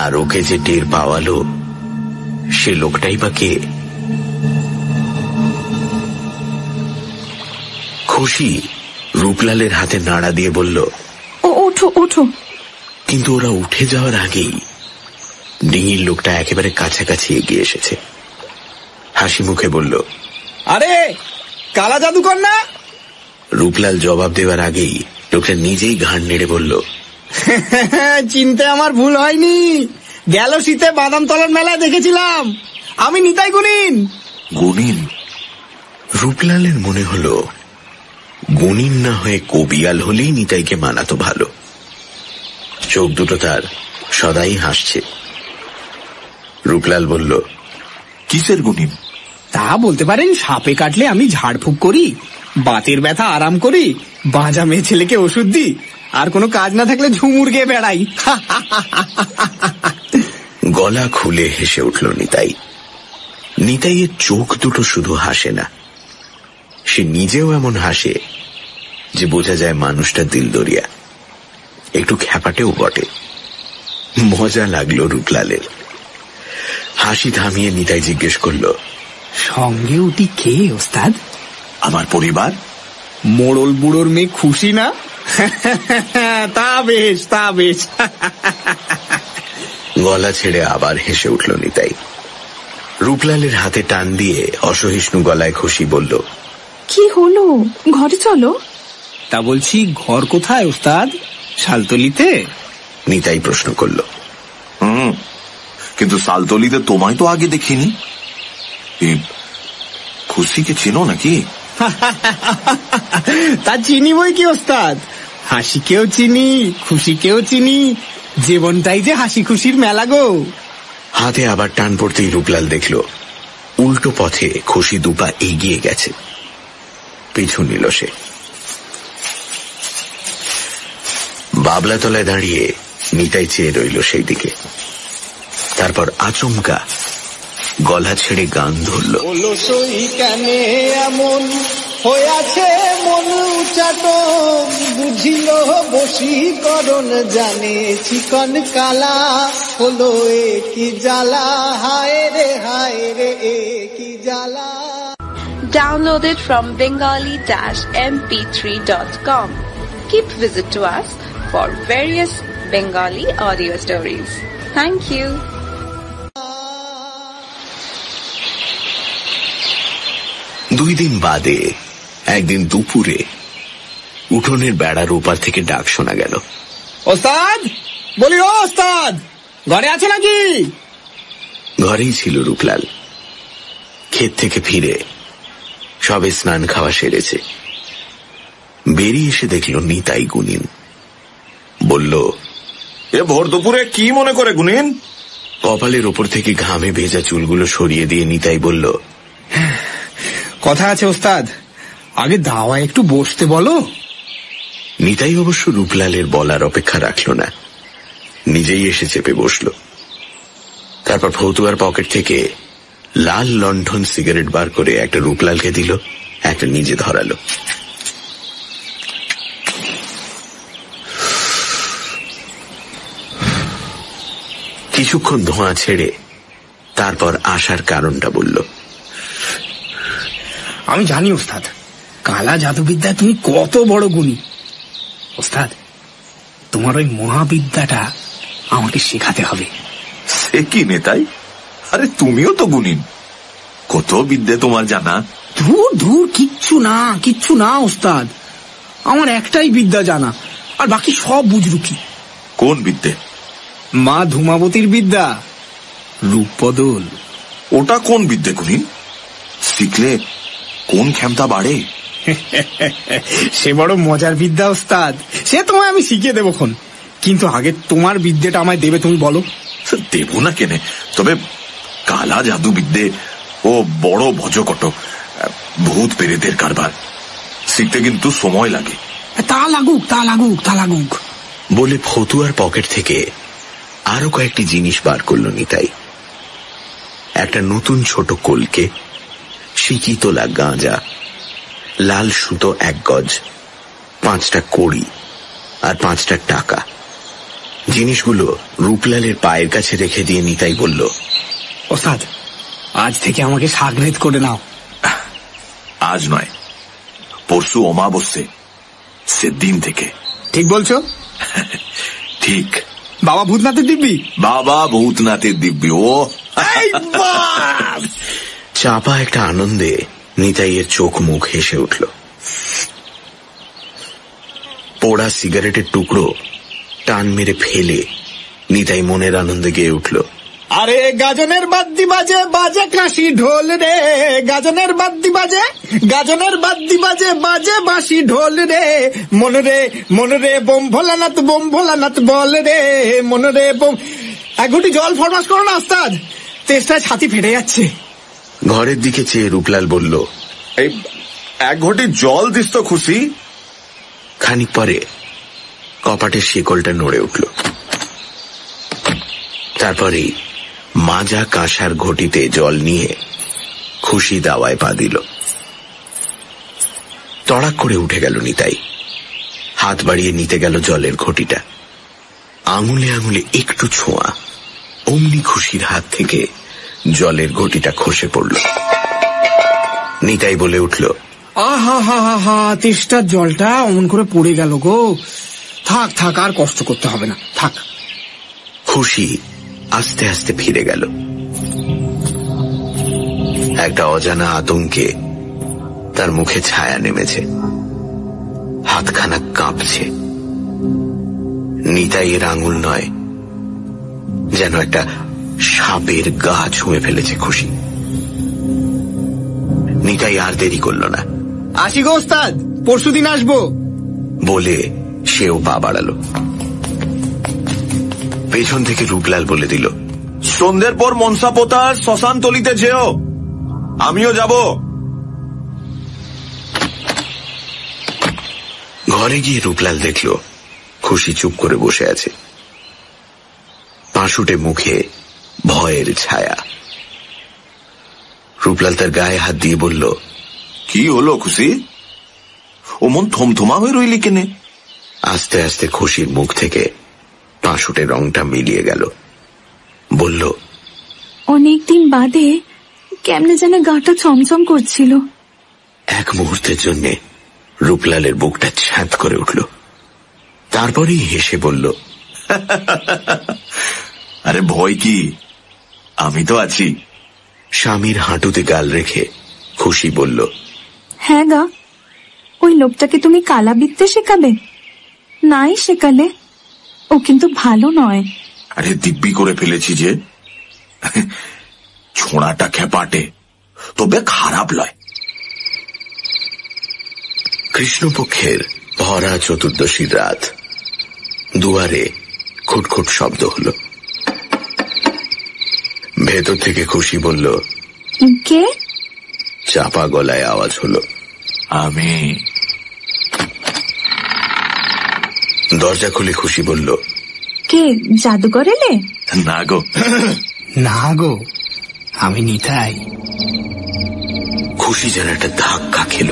আর ওকে যে টের পাওয়ালো সে লোকটাই বা কে? খুশি রূপলালের হাতে নাড়া দিয়ে বলল, ওঠো ওঠো। কিন্তু ওরা উঠে যাওয়ার আগেই ডিঙির লোকটা একেবারে কাছাকাছি এগিয়ে এসেছে। হাসি মুখে বলল, আরে কালা জাদুকর না? রূপলাল জবাব দেওয়ার আগেই লোকটা নিজেই ঘাড় নেড়ে বলল, চিনতে আমার ভুল হয়নি। গেল শীতে বাদামতলার মেলায় দেখেছিলাম, আমি নিতাই গুণিন। গুণিন? রূপলালের মনে হলো গুণিন না হয়ে কবিয়াল হলেই নিতাইকে মানাতো ভালো। চোখ দুটো তার সদাই হাসছে। রূপলাল বলল, কিসের গুণিন? তা বলতে পারেন, সাপে কাটলে আমি ঝাড়ফুঁক করি, বাতের ব্যথা আরাম করি, বাঁজা মেয়ে ছেলেকে ওষুধ দিই, আর কোনো কাজ না থাকলে ঝুমুর গিয়ে বেড়াই। গলা খুলে হেসে উঠল নিতাই। নিতাইয়ের চোখ দুটো শুধু হাসে না, সে নিজেও এমন হাসে যে বোঝা যায় মানুষটা দিলদরিয়া, একটু খ্যাপাটেও বটে। মজা লাগলো রূপলালের। হাসি থামিয়ে নিতাই জিজ্ঞেস করল, সঙ্গে উঠি কে ওস্তাদ? আমার পরিবার। মোড়ল বুড়োর মেয়ে খুশি না? তা বেশ তা বেশ। গলা ছেড়ে আবার হেসে উঠল নিতাই। রূপলালের হাতে টান দিয়ে অসহিষ্ণু গলায় খুশি বলল, কি হলো, ঘরে চলো। তা বলছি ঘর কোথায় ওস্তাদ? শালতলিতে? নিতাই প্রশ্ন করল। কিন্তু শালতলিতে তোমায় তো আগে দেখিনি। খুশিকে চেনো নাকি? তা চিনি বই কি ওস্তাদ, হাসিকেও চিনি, খুশিকেও চিনি। জীবনটাই যে হাসি খুশির মেলা গো। হাতে আবার টান পড়তেই রূপলাল দেখল উল্টো পথে খুশি দুপা এগিয়ে গেছে। পিছু নিল সে। বাবলা তলায় দাঁড়িয়ে নিতাই চেয়ে রইল সেই দিকে। তারপর আচমকা গলা ছেড়ে গান ধরল, বলো সই কেন এমন হয়েছে মন উচাটন, বুঝিল বশীকরণ, জানে চিকন কালা, হলো এ কি জ্বালা, হায় রে এ কি জ্বালা। Downloaded from bengali-mp3.com. Keep visit to us for various Bengali audio stories. Thank you. দুই দিন বাদে একদিন দুপুরে উঠোনের বেড়ার ওপার থেকে ডাক শোনা গেল। ওস্তাদ, বলি ও ওস্তাদ, ঘরে আছে নাকি? ঘরেই ছিল রূপলাল। ক্ষেত থেকে ফিরে সবে স্নান খাওয়া সেরেছে। বেরিয়ে এসে দেখল নিতাই গুনিন। বলল, এ ভোর দুপুরে কি মনে করে গুনিন? কপালের ওপর থেকে ঘামে ভেজা চুলগুলো সরিয়ে দিয়ে নিতাই বলল, কথা আছে ওস্তাদ, আগে দাওয়া একটু বসতে বলো। নিতাই অবশ্য রূপলালের বলার অপেক্ষা রাখল না, নিজেই এসে চেপে বসল। তারপর ফতুয়ার পকেট থেকে লাল লণ্ঠন সিগারেট বার করে একটা রূপলালকে দিল, একটা নিজে ধরালো। কিছুক্ষণ ধোঁয়া ছেড়ে তারপর আসার কারণটা বলল। আমি জানি ওস্তাদ, কালা জাদুবিদ্যায় তুমি কত বড় গুণী। ওস্তাদ, তোমার ওই মহাবিদ্যাটা আমাকে শেখাতে হবে। সে কি নেতাই, আরে তুমিও তো গুণিন, কত বিদ্যে তোমার জানা। ধুর কিচ্ছু না ওস্তাদ, আমার একটাই বিদ্যা জানা, আর বাকি সব বুজরুকি। কোন বিদ্যে? মা ধূমাবতীর বিদ্যা, রূপ বদল। ওটা কোন বিদ্যে গুণিন? শিখলে কোন ক্ষমতা বাড়ে? সে বড় মজার বিদ্যা ওস্তাদ, সে তোমায় আমি শিখিয়ে দেবখন, কিন্তু আগে তোমার বিদ্যেটা আমায় দেবে, তুমি বলো। দেব না কেনে, তবে কালা জাদু বিদ্যে ও বড় ভজকট, ভূত পেরেতের কারবার, শিখতে কিন্তু সময় লাগে। তা লাগুক বলে ফতুয়ার পকেট থেকে আরো কয়েকটি জিনিস বার করল নিতাই। একটা নতুন ছোট কলকে, সিকি তোলা গাঁজা, লাল সুতো 1 গজ, 5টা কড়ি আর 5টা টাকা। জিনিসগুলো রূপলালের পায়ের কাছে রেখে দিয়ে নিতাই বলল, ওস্তাদ, আজ থেকে আমাকে সাগরেদ করে নাও। আজ নয়, পরশু অমাবস্যে, সেদিন থেকে। ঠিক বলছো? ঠিক। বাবা ভূতনাথের দিব্যি? বাবা ভূতনাথের দিব্যি। ও চাপা একটা আনন্দে নিতাইয়ের চোখ মুখ হেসে উঠল। পোড়া সিগারেটের টুকরো টান মেরে ফেলে নিতাই মনের আনন্দে গেয়ে উঠল, আরে গাজনের বাদ্যি বাজে, বাজে কাশি ঢোল রে, গাজনের বাদ্যি বাজে, গাজনের বাদ্যি বাজে, বাজে বাঁশি ঢোল রে, মন রে বোম ভোলানাথ বল রে, মন রে বোম। 1 ঘটি জল ফরমাস করো না ওস্তাদ, তেষ্টায় ছাতি ফেটে যাচ্ছে। ঘরের দিকে চেয়ে রূপলাল বলল, এই 1 ঘটি জল দিস তো খুশি। খানিক পরে কপাটের শিকলটা নড়ে উঠল। তারপরে মাজা কাঁসার ঘটিতে জল নিয়ে খুশি দাওয়ায় পা দিল। তড়াক করে উঠে গেল নিতাই, হাত বাড়িয়ে নিতে গেল জলের ঘটিটা। আঙুলে আঙুলে একটু ছোঁয়া, অমনি খুশির হাত থেকে জলের ঘটিটা খসে পড়ল। নিতাই বলে উঠল, আহা, তেষ্টার জলটা অমন করে পড়ে গেল গো। থাক, আর কষ্ট করতে হবে না, থাক। খুশি আস্তে আস্তে ফিরে গেল। একটা অজানা আতঙ্কে তার মুখে ছায়া নেমেছে, হাতখানা কাঁপছে। নিতাইয়ের আঙুল নয়, যেন একটা সাপের গা ছুঁয়ে ফেলেছে খুশি। নিতাই আর দেরি করল না। আসি গো ওস্তাদ, পরশুদিন আসবো বলে সেও পা বাড়ালো। পেছন থেকে রূপলাল বলে দিল, সন্ধ্যের পর মনসা পোতার শ্মশান তলিতে যেও, আমিও যাব। ঘরে গিয়ে রূপলাল দেখল খুশি চুপ করে বসে আছে, পাঁশুটে মুখে ভয়ের ছায়া। রূপলাল তার গায়ে হাত দিয়ে বলল, কি হলো খুশি? ও মন থমথমা হয়ে রইলি কেনে? আস্তে আস্তে খুশির মুখ থেকে পাঁশুটের রংটা মিলিয়ে গেল। বলল, অনেকদিন বাদে কেমনে যেন গাটা চমচম করছিল। এক মুহূর্তের জন্য রূপলালের বুকটা ছ্যাঁত করে উঠল। তারপরেই হেসে বলল, আরে ভয় কি, আমি তো আছি। স্বামীর হাঁটুতে গাল রেখে খুশি বলল, হ্যাঁ গা, ওই লোকটাকে তুমি কালা বিদ্যে শেখাবে? নাই শেখালে, ও কিন্তু ভালো নয়। আরে দিব্যি করে ফেলেছি যে, ছোঁড়াটা খেপাটে, তবে খারাপ লয়। কৃষ্ণপক্ষের ভরা চতুর্দশীর রাত। দুয়ারে খুটখুট শব্দ হল। ভেতর থেকে খুশি বলল, কে? চাপা গলায় আওয়াজ হলো, আমি। দরজা খুলে খুশি বলল, কে, জাদুঘর এলে? না গো। না গো, আমি নিতাই। খুশি যেন একটা ধাক্কা খেল।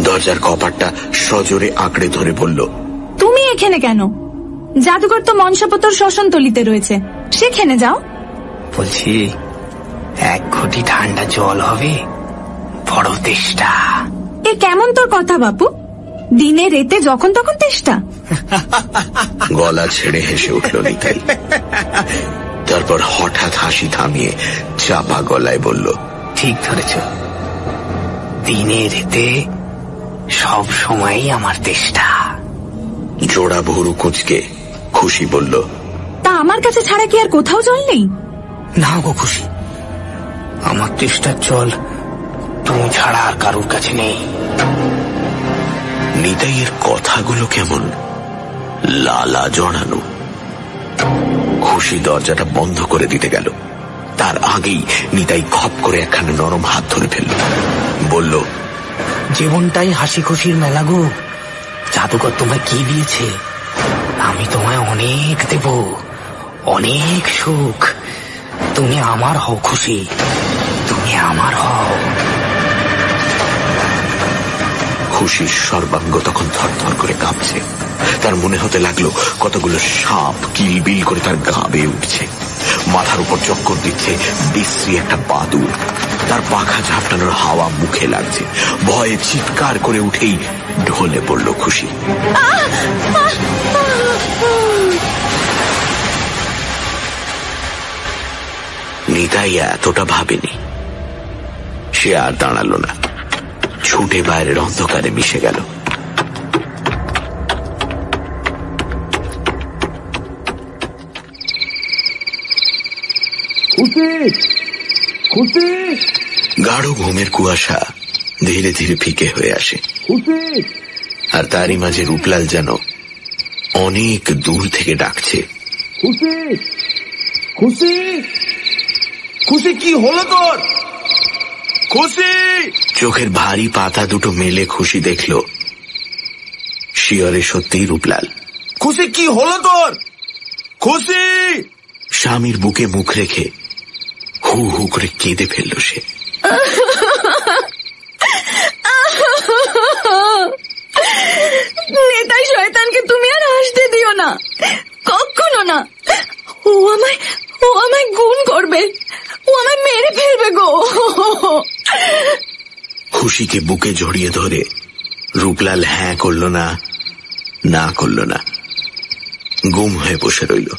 দরজার কপাটটা সজোরে আঁকড়ে ধরে বলল, তুমি এখানে কেন? জাদুঘর তো মনসাপতর শ্মশানতলিতে রয়েছে, সেখানে যাও। বলছি, এক ঘটি ঠান্ডা জল হবে, বড় তেষ্টা। এ কেমন তোর কথা বাপু? দিনে রেতে যখন তখন তেষ্টা? গলা ছেড়ে হেসে উঠল নিতাই। তারপর হঠাৎ হাসি থামিয়ে চাপা গলায় বলল, ঠিক ধরেছ, দিনে রেতে সব সময়ই আমার তেষ্টা। জোড়া ভুরু কুঁচকে খুশি বলল, তা আমার কাছে ছাড়া কি আর কোথাও জল নেই? না গো খুশি, আমার তেষ্টার জল তুমি ছাড়া আর কারোর কাছে নেই। নিতাইয়ের কথাগুলো কেমন লালা জড়ানো। খুশি দরজাটা বন্ধ করে দিতে গেল, তার আগেই নিতাই খপ করে একখানা নরম হাত ধরে ফেলল। বলল, জীবনটাই হাসি খুশির মেলা গো। জাদুকর তোমায় কি দিয়েছে? আমি তোমায় অনেক দেব, অনেক সুখ। তুমি আমার হও খুশি, তুমি আমার হও। খুশির সর্বাঙ্গ তখন থরথর করে কাঁপছে। তার মনে হতে লাগলো কতগুলো সাপ কিলবিল করে তার গা বেয়ে উঠছে। মাথার উপর চক্কর দিচ্ছে বিশ্রী একটা বাদুড়। তার পাখা ঝাপটানোর হাওয়া মুখে লাগছে। ভয়ে চিৎকার করে উঠেই ঢলে পড়ল খুশি। নিতাই এতটা ভাবেনি। সে আর দাঁড়ালো না, ছুটে বাইরের অন্ধকারে মিশে গেল। গাঢ় ঘুমের কুয়াশা ধীরে ধীরে ফিকে হয়ে আসে, আর তারই মাঝে রূপলাল যেন অনেক দূর থেকে ডাকছে, খুশি, খুশি, খুশি, কি হলো তোর? খুশি! চোখের ভারী পাতা দুটো মেলে খুশি দেখল শিয়রে সত্যিই রূপলাল। খুশি, কি হলো তোর? খুশি! স্বামীর বুকে মুখ রেখে হু হু করে কেঁদে ফেলল সে। নেতাই শয়তানকে তুমি আর হাসতে দিও না, কখনো না। ও আমায় গুণ করবে, ও আমায় মেরে ফেলবে গো। খুশিকে বুকে জড়িয়ে ধরে রূপলাল হ্যাঁ করল না, না করল না, গুম হয়ে বসে রইল।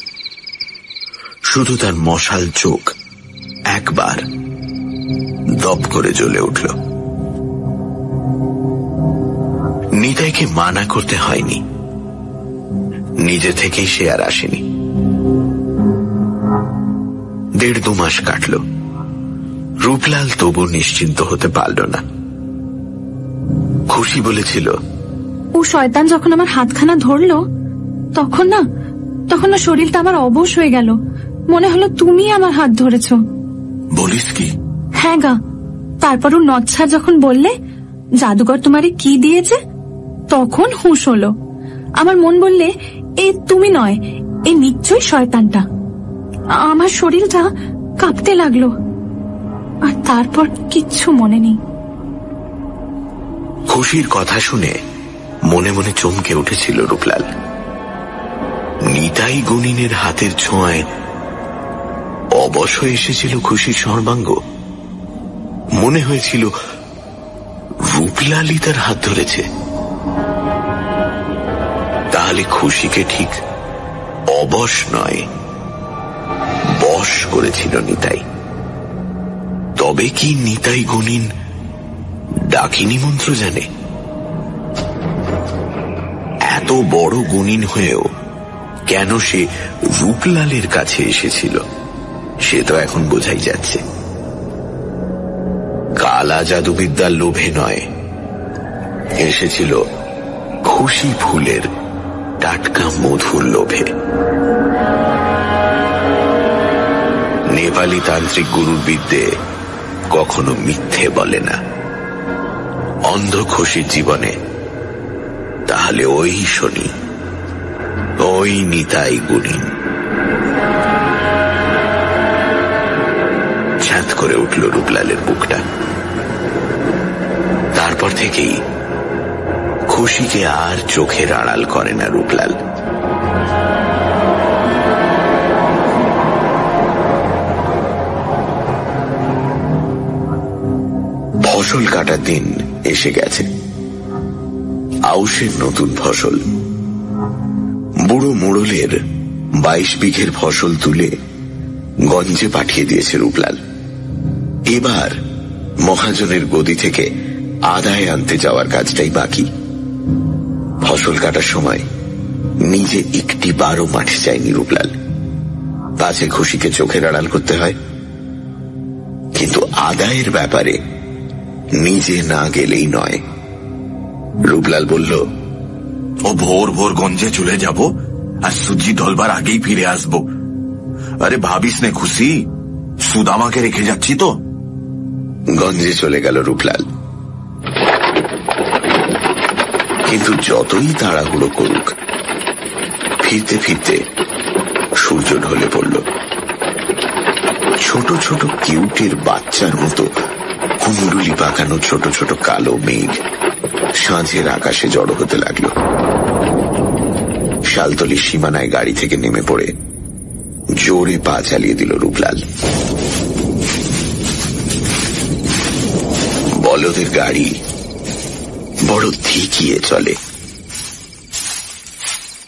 শুধু তার মশাল চোখ একবার দপ করে জ্বলে উঠল। নিতাইকে মানা করতে হয়নি, নিজে থেকেই সে আর আসেনি। 1.5-2 মাস কাটল। রূপলাল তবু নিশ্চিন্ত হতে পারল না। খুশি বলেছিল, ও শয়তান যখন আমার হাতখানা ধরলো তখন না শরীরটা আমার অবশ হয়ে গেল। মনে হলো তুমি আমার হাত ধরেছ। বলিস কি? হ্যাঁ গা। তারপর ও নচ্ছার যখন বললে জাদুকর তোমারে কি দিয়েছে, তখন হুঁশ হলো। আমার মন বললে এ তুমি নয়, এ নিশ্চয়ই শয়তানটা। আমার শরীরটা কাঁপতে লাগলো, আর তারপর কিচ্ছু মনে নেই। খুশির কথা শুনে মনে মনে চমকে উঠেছিল রূপলাল। নিতাই গুণিনের হাতের ছোঁয়ায় অবশ্য এসেছিল খুশির সর্বাঙ্গ। মনে হয়েছিল রূপলালই তার হাত ধরেছে। তাহলে খুশিকে ঠিক অবশ নয়, বশ করেছিল নিতাই। তবে কি নিতাই গুণিন ডাকিনী মন্ত্র জানে? এত বড় গুণিন হয়েও কেন সে রূপলালের কাছে এসেছিল সে তো এখন বোঝাই যাচ্ছে। কালা জাদুবিদ্যার লোভে নয়, এসেছিল খুশি ফুলের টাটকা মধুর লোভে। নেপালি তান্ত্রিক গুরুর বিদ্যে কখনো মিথ্যে বলে না। অন্ধ খুশির জীবনে তাহলে ওই শনি, ওই নিতাই গুণিন। ছাদ করে উঠল রূপলালের বুকটা। তারপর থেকেই খুশিকে আর চোখের আড়াল করে না রূপলাল। ফসল কাটার দিন এসে গেছে। আউশের নতুন ফসল। বুড়ো মোড়লের 22 বিঘের ফসল তুলে গঞ্জে পাঠিয়ে দিয়েছে রূপলাল। এবার মহাজনের গদি থেকে আদায় আনতে যাওয়ার কাজটাই বাকি। ফসল কাটার সময় নিজে একটি বারও মাঠে যায়নি রূপলাল, পাছে খুশিকে চোখের আড়াল করতে হয়। কিন্তু আদায়ের ব্যাপারে নিজে না গেলেই নয়। রূপলাল বলল, ও ভোর ভোর গঞ্জে চলে যাব আর সূর্যি ঢলবার আগেই ফিরে আসব। আরে ভাবিস নে খুশি, সুদামাকে রেখে যাচ্ছি তো। গঞ্জে চলে গেল রূপলাল। কিন্তু যতই তাড়াহুড়ো করুক, ফিরতে ফিরতে সূর্য ঢলে পড়ল। ছোট ছোট কিউটের বাচ্চার মতো কুণ্ডুলি পাকানো ছোট ছোট কালো মেঘ সাঁঝের আকাশে জড়ো হতে লাগলো। শালতলির সীমানায় গাড়ি থেকে নেমে পড়ে জোরে পা চালিয়ে দিল রূপলাল। বলদের গাড়ি বড় ধিকিয়ে চলে।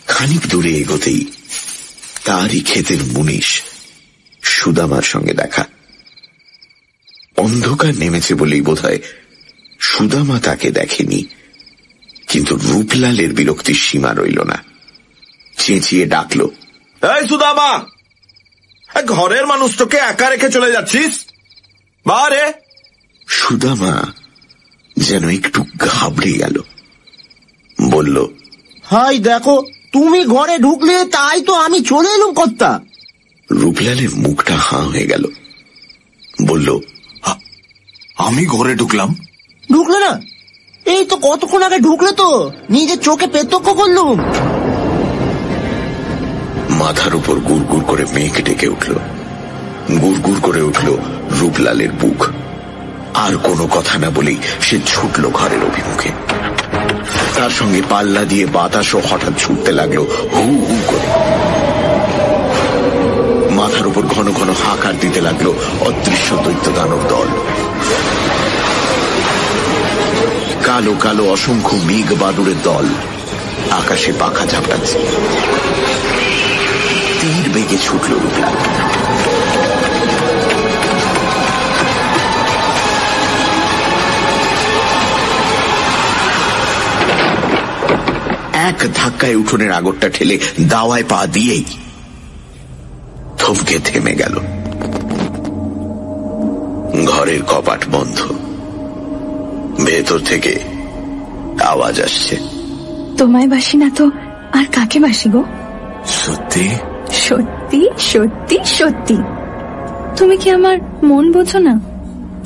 খানিক দূরে এগোতেই তারই ক্ষেতের মুনিশ সুদামার সঙ্গে দেখা। অন্ধকার নেমেছে বলেই বোধহয় সুদামা তাকে দেখেনি, কিন্তু রূপলালের বিরক্তির সীমা রইল না। চেঁচিয়ে ডাকল, এই সুদামা, ঘরের মানুষটাকে একা রেখে চলে যাচ্ছিস? বারে। সুদামা যেন একটু ঘাবড়ে গেল, বলল, হাই দেখো, তুমি ঘরে ঢুকলে তাই তো আমি চলে এলুম কর্তা। রূপলালের মুখটা হাঁ হয়ে গেল। বলল, আমি ঘরে ঢুকলাম? ঢুকলে না? এই তো কতক্ষণ আগে ঢুকলে তো, নিজের চোখে প্রত্যক্ষ করলুম। মাথার উপর গুড়গুড় করে মেঘ ডেকে উঠল। গুড়গুড় করে উঠল রূপলালের বুক। আর কোনো কথা না বলেই সে ছুটল ঘরের অভিমুখে। তার সঙ্গে পাল্লা দিয়ে বাতাসও হঠাৎ ছুটতে লাগলো হু হু করে। মাথার উপর ঘন ঘন হাঁকার দিতে লাগলো অদৃশ্য দৈত্য দানব দল। কালো কালো অসংখ্য মেঘ বাদুড়ের দল আকাশে পাখা ঝাপটাচ্ছে। তীর বেগে ছুটল রূপলাল। এক ধাক্কায় উঠোনের আগরটা ঠেলে দাওয়ায় পা দিয়েই থমকে থেমে গেল। ঘরের কপাট বন্ধ। ভেতর থেকে আওয়াজ আসছে, তোমায় বাসি না তো আর কাকে বাসি গো? সত্যি সত্যি সত্যি সত্যি। তুমি কি আমার মন বোঝো না?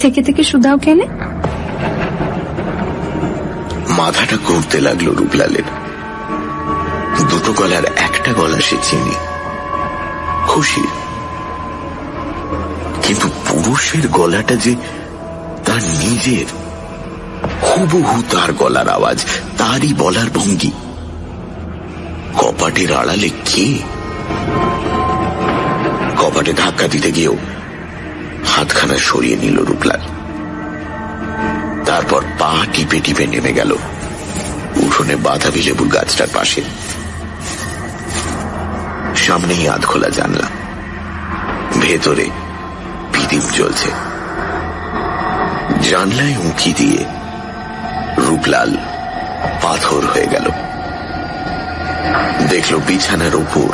থেকে থেকে শুধাও কেনে? মাথাটা ঘুরতে লাগলো রূপলালের। দুটো গলার একটা গলা সে চিনি, খুশির। কিন্তু পুরুষের গলাটা যে তার নিজের, হুবহু তার গলার আওয়াজ, তারই বলার ভঙ্গি। কপাটের আড়ালে কে? কপাটে ধাক্কা দিতে গিয়েও হাতখানা সরিয়ে নিল রূপলাল। তারপর পা টিপে টিপে নেমে গেল উঠোনে বাতাবি লেবুর গাছটার পাশে। সামনেই আধখোলা জানলা, ভেতরে প্রদীপ জ্বলছে। জানলায় উঁকি দিয়ে রূপলাল পাথর হয়ে গেল। দেখল বিছানার উপর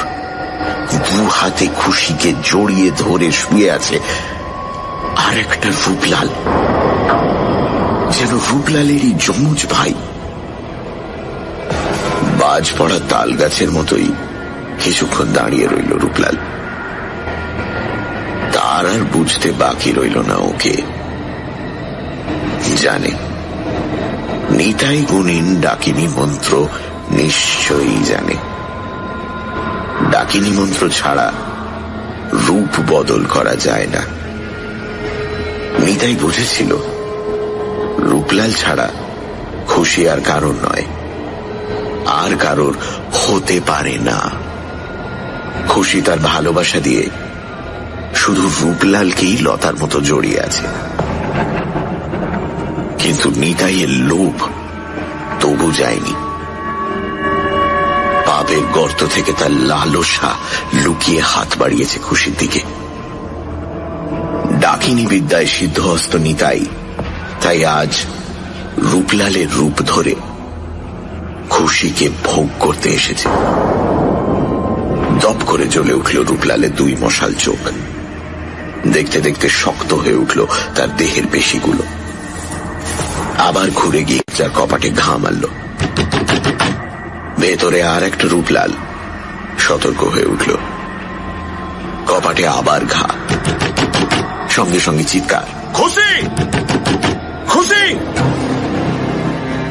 দু হাতে খুশিকে জড়িয়ে ধরে শুয়ে আছে আর একটা রূপলাল, যেন রূপলালেরই যমজ ভাই। বাজ পড়া তাল গাছের মতোই কিছুক্ষণ দাঁড়িয়ে রইল রূপলাল। তার আর বুঝতে বাকি রইল না ওকে। জানে নিতাই গুণিন ডাকিনী মন্ত্র নিশ্চয়ই জানে। ডাকিনী মন্ত্র ছাড়া রূপ বদল করা যায় না। নিতাই বুঝেছিল রূপলাল ছাড়া খুশি আর কারোর নয়, আর কারোর হতে পারে না। খুশি তার ভালোবাসা দিয়ে শুধু রূপলালকেই লতার মতো জড়িয়ে আছে। কিন্তু নিতাইয়ের লোভ তবু যায়নি। পাপের গর্ত থেকে তার লালসা লুকিয়ে হাত বাড়িয়েছে খুশির দিকে। ডাকিনী বিদ্যায় সিদ্ধহস্ত নিতাই তাই আজ রূপলালের রূপ ধরে খুশিকে ভোগ করতে এসেছে। দপ করে জ্বলে উঠল রূপলালের দুই মশাল চোখ। দেখতে দেখতে শক্ত হয়ে উঠল তার দেহের পেশিগুলো। আবার ঘুরে গিয়ে যার কপাটে ঘা মারল। ভেতরে আর একটা রূপলাল সতর্ক হয়ে উঠল। কপাটে আবার ঘা, সঙ্গে সঙ্গে চিৎকার, খুশি খুশি।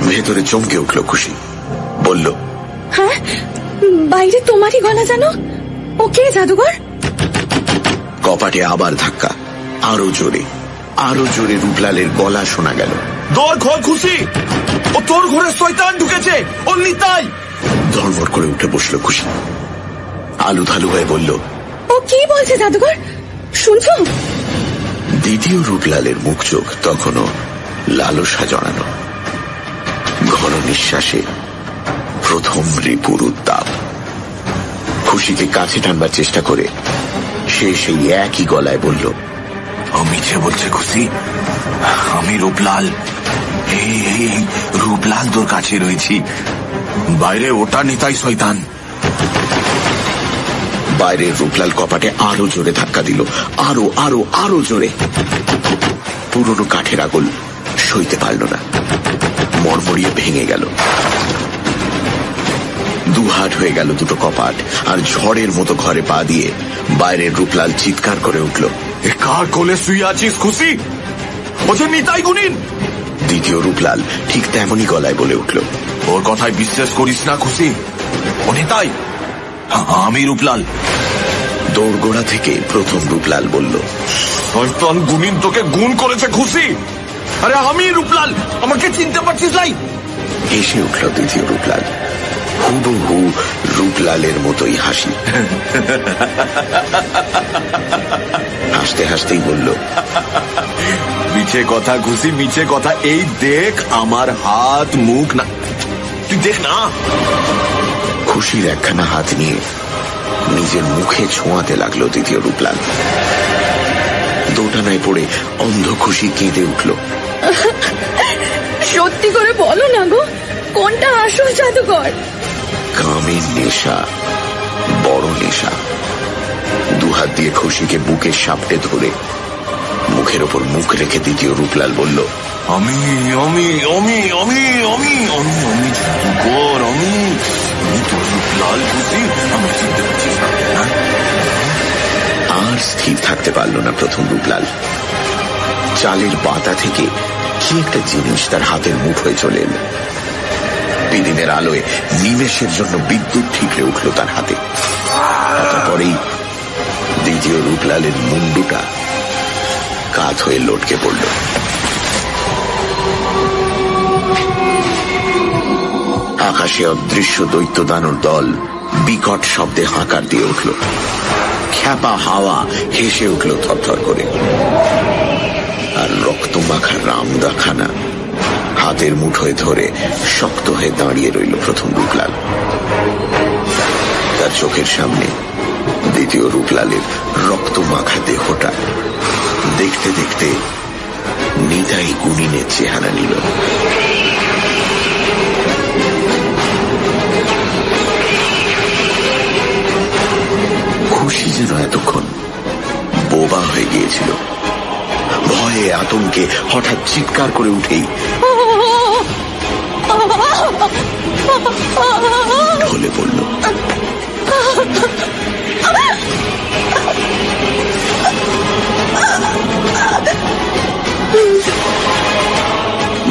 ভেতরে চমকে উঠল খুশি, বলল, হ্যাঁ, বাইরে তোমারই গলা জানো। ওকে জাদুঘর। কপাটে আবার ধাক্কা, আরো জোরে রূপলালের গলা শোনা গেল, দর ঘর খুশি, ও তোর ঘরে শয়তান ঢুকেছে, ও নিতাই। ধড়মড় করে উঠে বসলো খুশি, আলু থালু হয়ে বলল, ও কি বলছে জাদুঘর, শুনছো? দ্বিতীয় রূপলালের মুখ চোখ তখনও লালসা জড়ানো। ঘন নিঃশ্বাসে প্রথম রিপুর উত্তাপ। খুশিকে কাছে টানবার চেষ্টা করে সে সেই একই গলায় বলল, মিছে বলছে খুশি, আমি রূপলাল, রূপলাল তোর কাছে রয়েছি, বাইরে ওটা নিতাই শয়তান। বাইরের রূপলাল কপাটে আরো জোরে ধাক্কা দিল, আরো আরো আরো জোরে। পুরনো কাঠের আগুন সইতে পারল না, মরমরিয়ে ভেঙে গেল। দুহাট হয়ে গেল দুটো কপাট, আর ঝড়ের মতো ঘরে পা দিয়ে বাইরের রূপলাল চিৎকার করে উঠল, কার কোলে শুয়ে আছিস খুশি? ও যে নিতাই গুণিন। দ্বিতীয় রূপলাল ঠিক তেমনই গলায় বলে উঠল, ওর কথায় বিশ্বাস করিস না খুশি, ও নিতাই, আমি রূপলাল। দৌড়গোড়া থেকে প্রথম রূপলাল বলল, শয়তান গুণিন তোকে গুণ করেছে খুশি। আরে আমি রূপলাল, আমাকে চিনতে পারছিস নাই? এসে উঠল দ্বিতীয় রূপলাল, হুবহু রূপলালের মতোই হাসি। হাসতে হাসতেই বলল, মিছে কথা খুশি, মিছে কথা। এই দেখ আমার হাত মুখ, না তুই দেখ না। খুশির একখানা হাত নিয়ে নিজের মুখে ছোঁয়াতে লাগলো দ্বিতীয় রূপলাল। দোটানায় পড়ে অন্ধ খুশি কেঁদে উঠল, সত্যি করে বলো না গো, কোনটা আসল জাদুঘর? কামের নেশা, বড় নেশা। দুহাত দিয়ে খুশিকে বুকে সাপটে ধরে মুখের ওপর মুখ রেখে দ্বিতীয় রূপলাল বলল, আমি আমি আমি আমি আমি আমি আমি জাদুঘর, আমি তোর রূপলাল খুশি, আমি চিনতে পারছিস না? আর স্থির থাকতে পারল না প্রথম রূপলাল। চালের পাতা থেকে কি একটা জিনিস তার হাতের মুঠোয় চলে এলো। দিনের আলোয় নিমেষের জন্য বিদ্যুৎ ঠিকরে উঠল তার হাতে। তারপরেই দ্বিতীয় রূপলালের মুন্ডুটা কাত হয়ে লটকে পড়ল। আকাশে অদৃশ্য দৈত্য দানব দল বিকট শব্দে হাঁকার দিয়ে উঠল। খ্যাপা হাওয়া হেসে উঠল থরথর করে। আর রক্ত মাখা রামদাখানা হাতের মুঠোয় ধরে শক্ত হয়ে দাঁড়িয়ে রইল প্রথম রূপলাল। তার চোখের সামনে দ্বিতীয় রূপলালের রক্ত মাখা দেহটা দেখতে দেখতে নিতাই গুণিনের চেহারা নিল। খুশি যেন এতক্ষণ বোবা হয়ে গিয়েছিল। ভয়ে আতঙ্কে হঠাৎ চিৎকার করে উঠেই ঢলে পড়ল।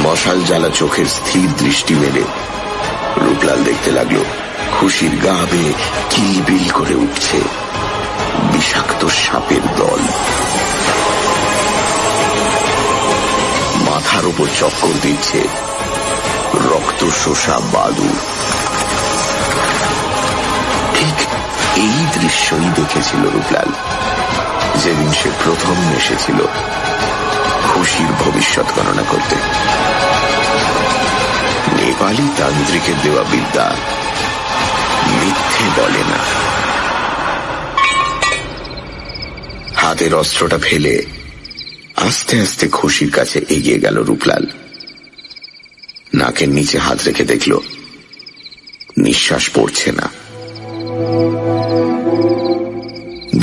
মশাল জ্বালা চোখের স্থির দৃষ্টি মেলে রূপলাল দেখতে লাগলো খুশির গা বেয়ে কিলবিল করে উঠছে বিষাক্ত সাপের দল। মাথার উপর চক্কর দিচ্ছে রক্ত শোষা বাদুড়। ঠিক এই দৃশ্যই দেখেছিল রূপলাল যেদিন সে প্রথম এসেছিল খুশির ভবিষ্যৎ গণনা করতে। নেপালি তান্ত্রিকের দেওয়া বিদ্যা মিথ্যে বলে না। হাতের অস্ত্রটা ফেলে আস্তে আস্তে খুশির কাছে এগিয়ে গেল রূপলাল। নাকের নিচে হাত রেখে দেখল নিঃশ্বাস পড়ছে না।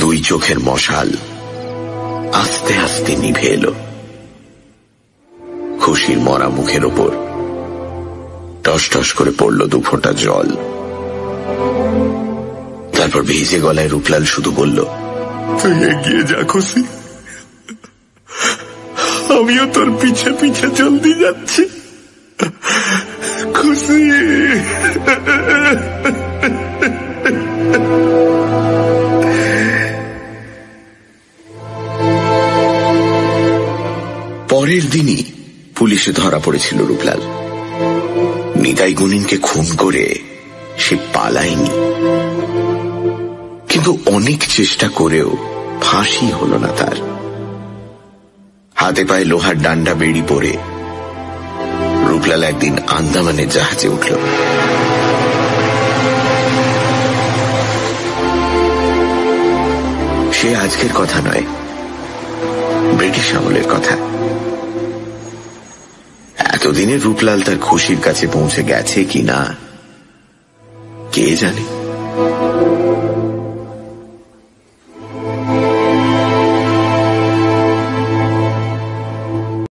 দুই চোখের মশাল আস্তে আস্তে নিভে এলো। খুশির মরা মুখের ওপর টস টস করে পড়ল দুফোঁটা জল। তারপর ভিজে গলায় রূপলাল শুধু বলল, তুই এগিয়ে যা খুশি, আমিও তোর পিছে পিছে জলদি যাচ্ছি খুশি। পরের দিনই পুলিশে ধরা পড়েছিল রূপলাল। নিতাই গুণিনকে খুন করে সে পালায়নি, কিন্তু অনেক চেষ্টা করেও ফাঁসি হলো না তার। হাতে পায়ে লোহার ডান্ডা বেড়ি পড়ে রূপলাল একদিন আন্দামানের জাহাজে উঠল। সে আজকের কথা নয়, ব্রিটিশ আমলের কথা। এতদিনে রূপলাল তার খুশির কাছে পৌঁছে গেছে কিনা কে জানে।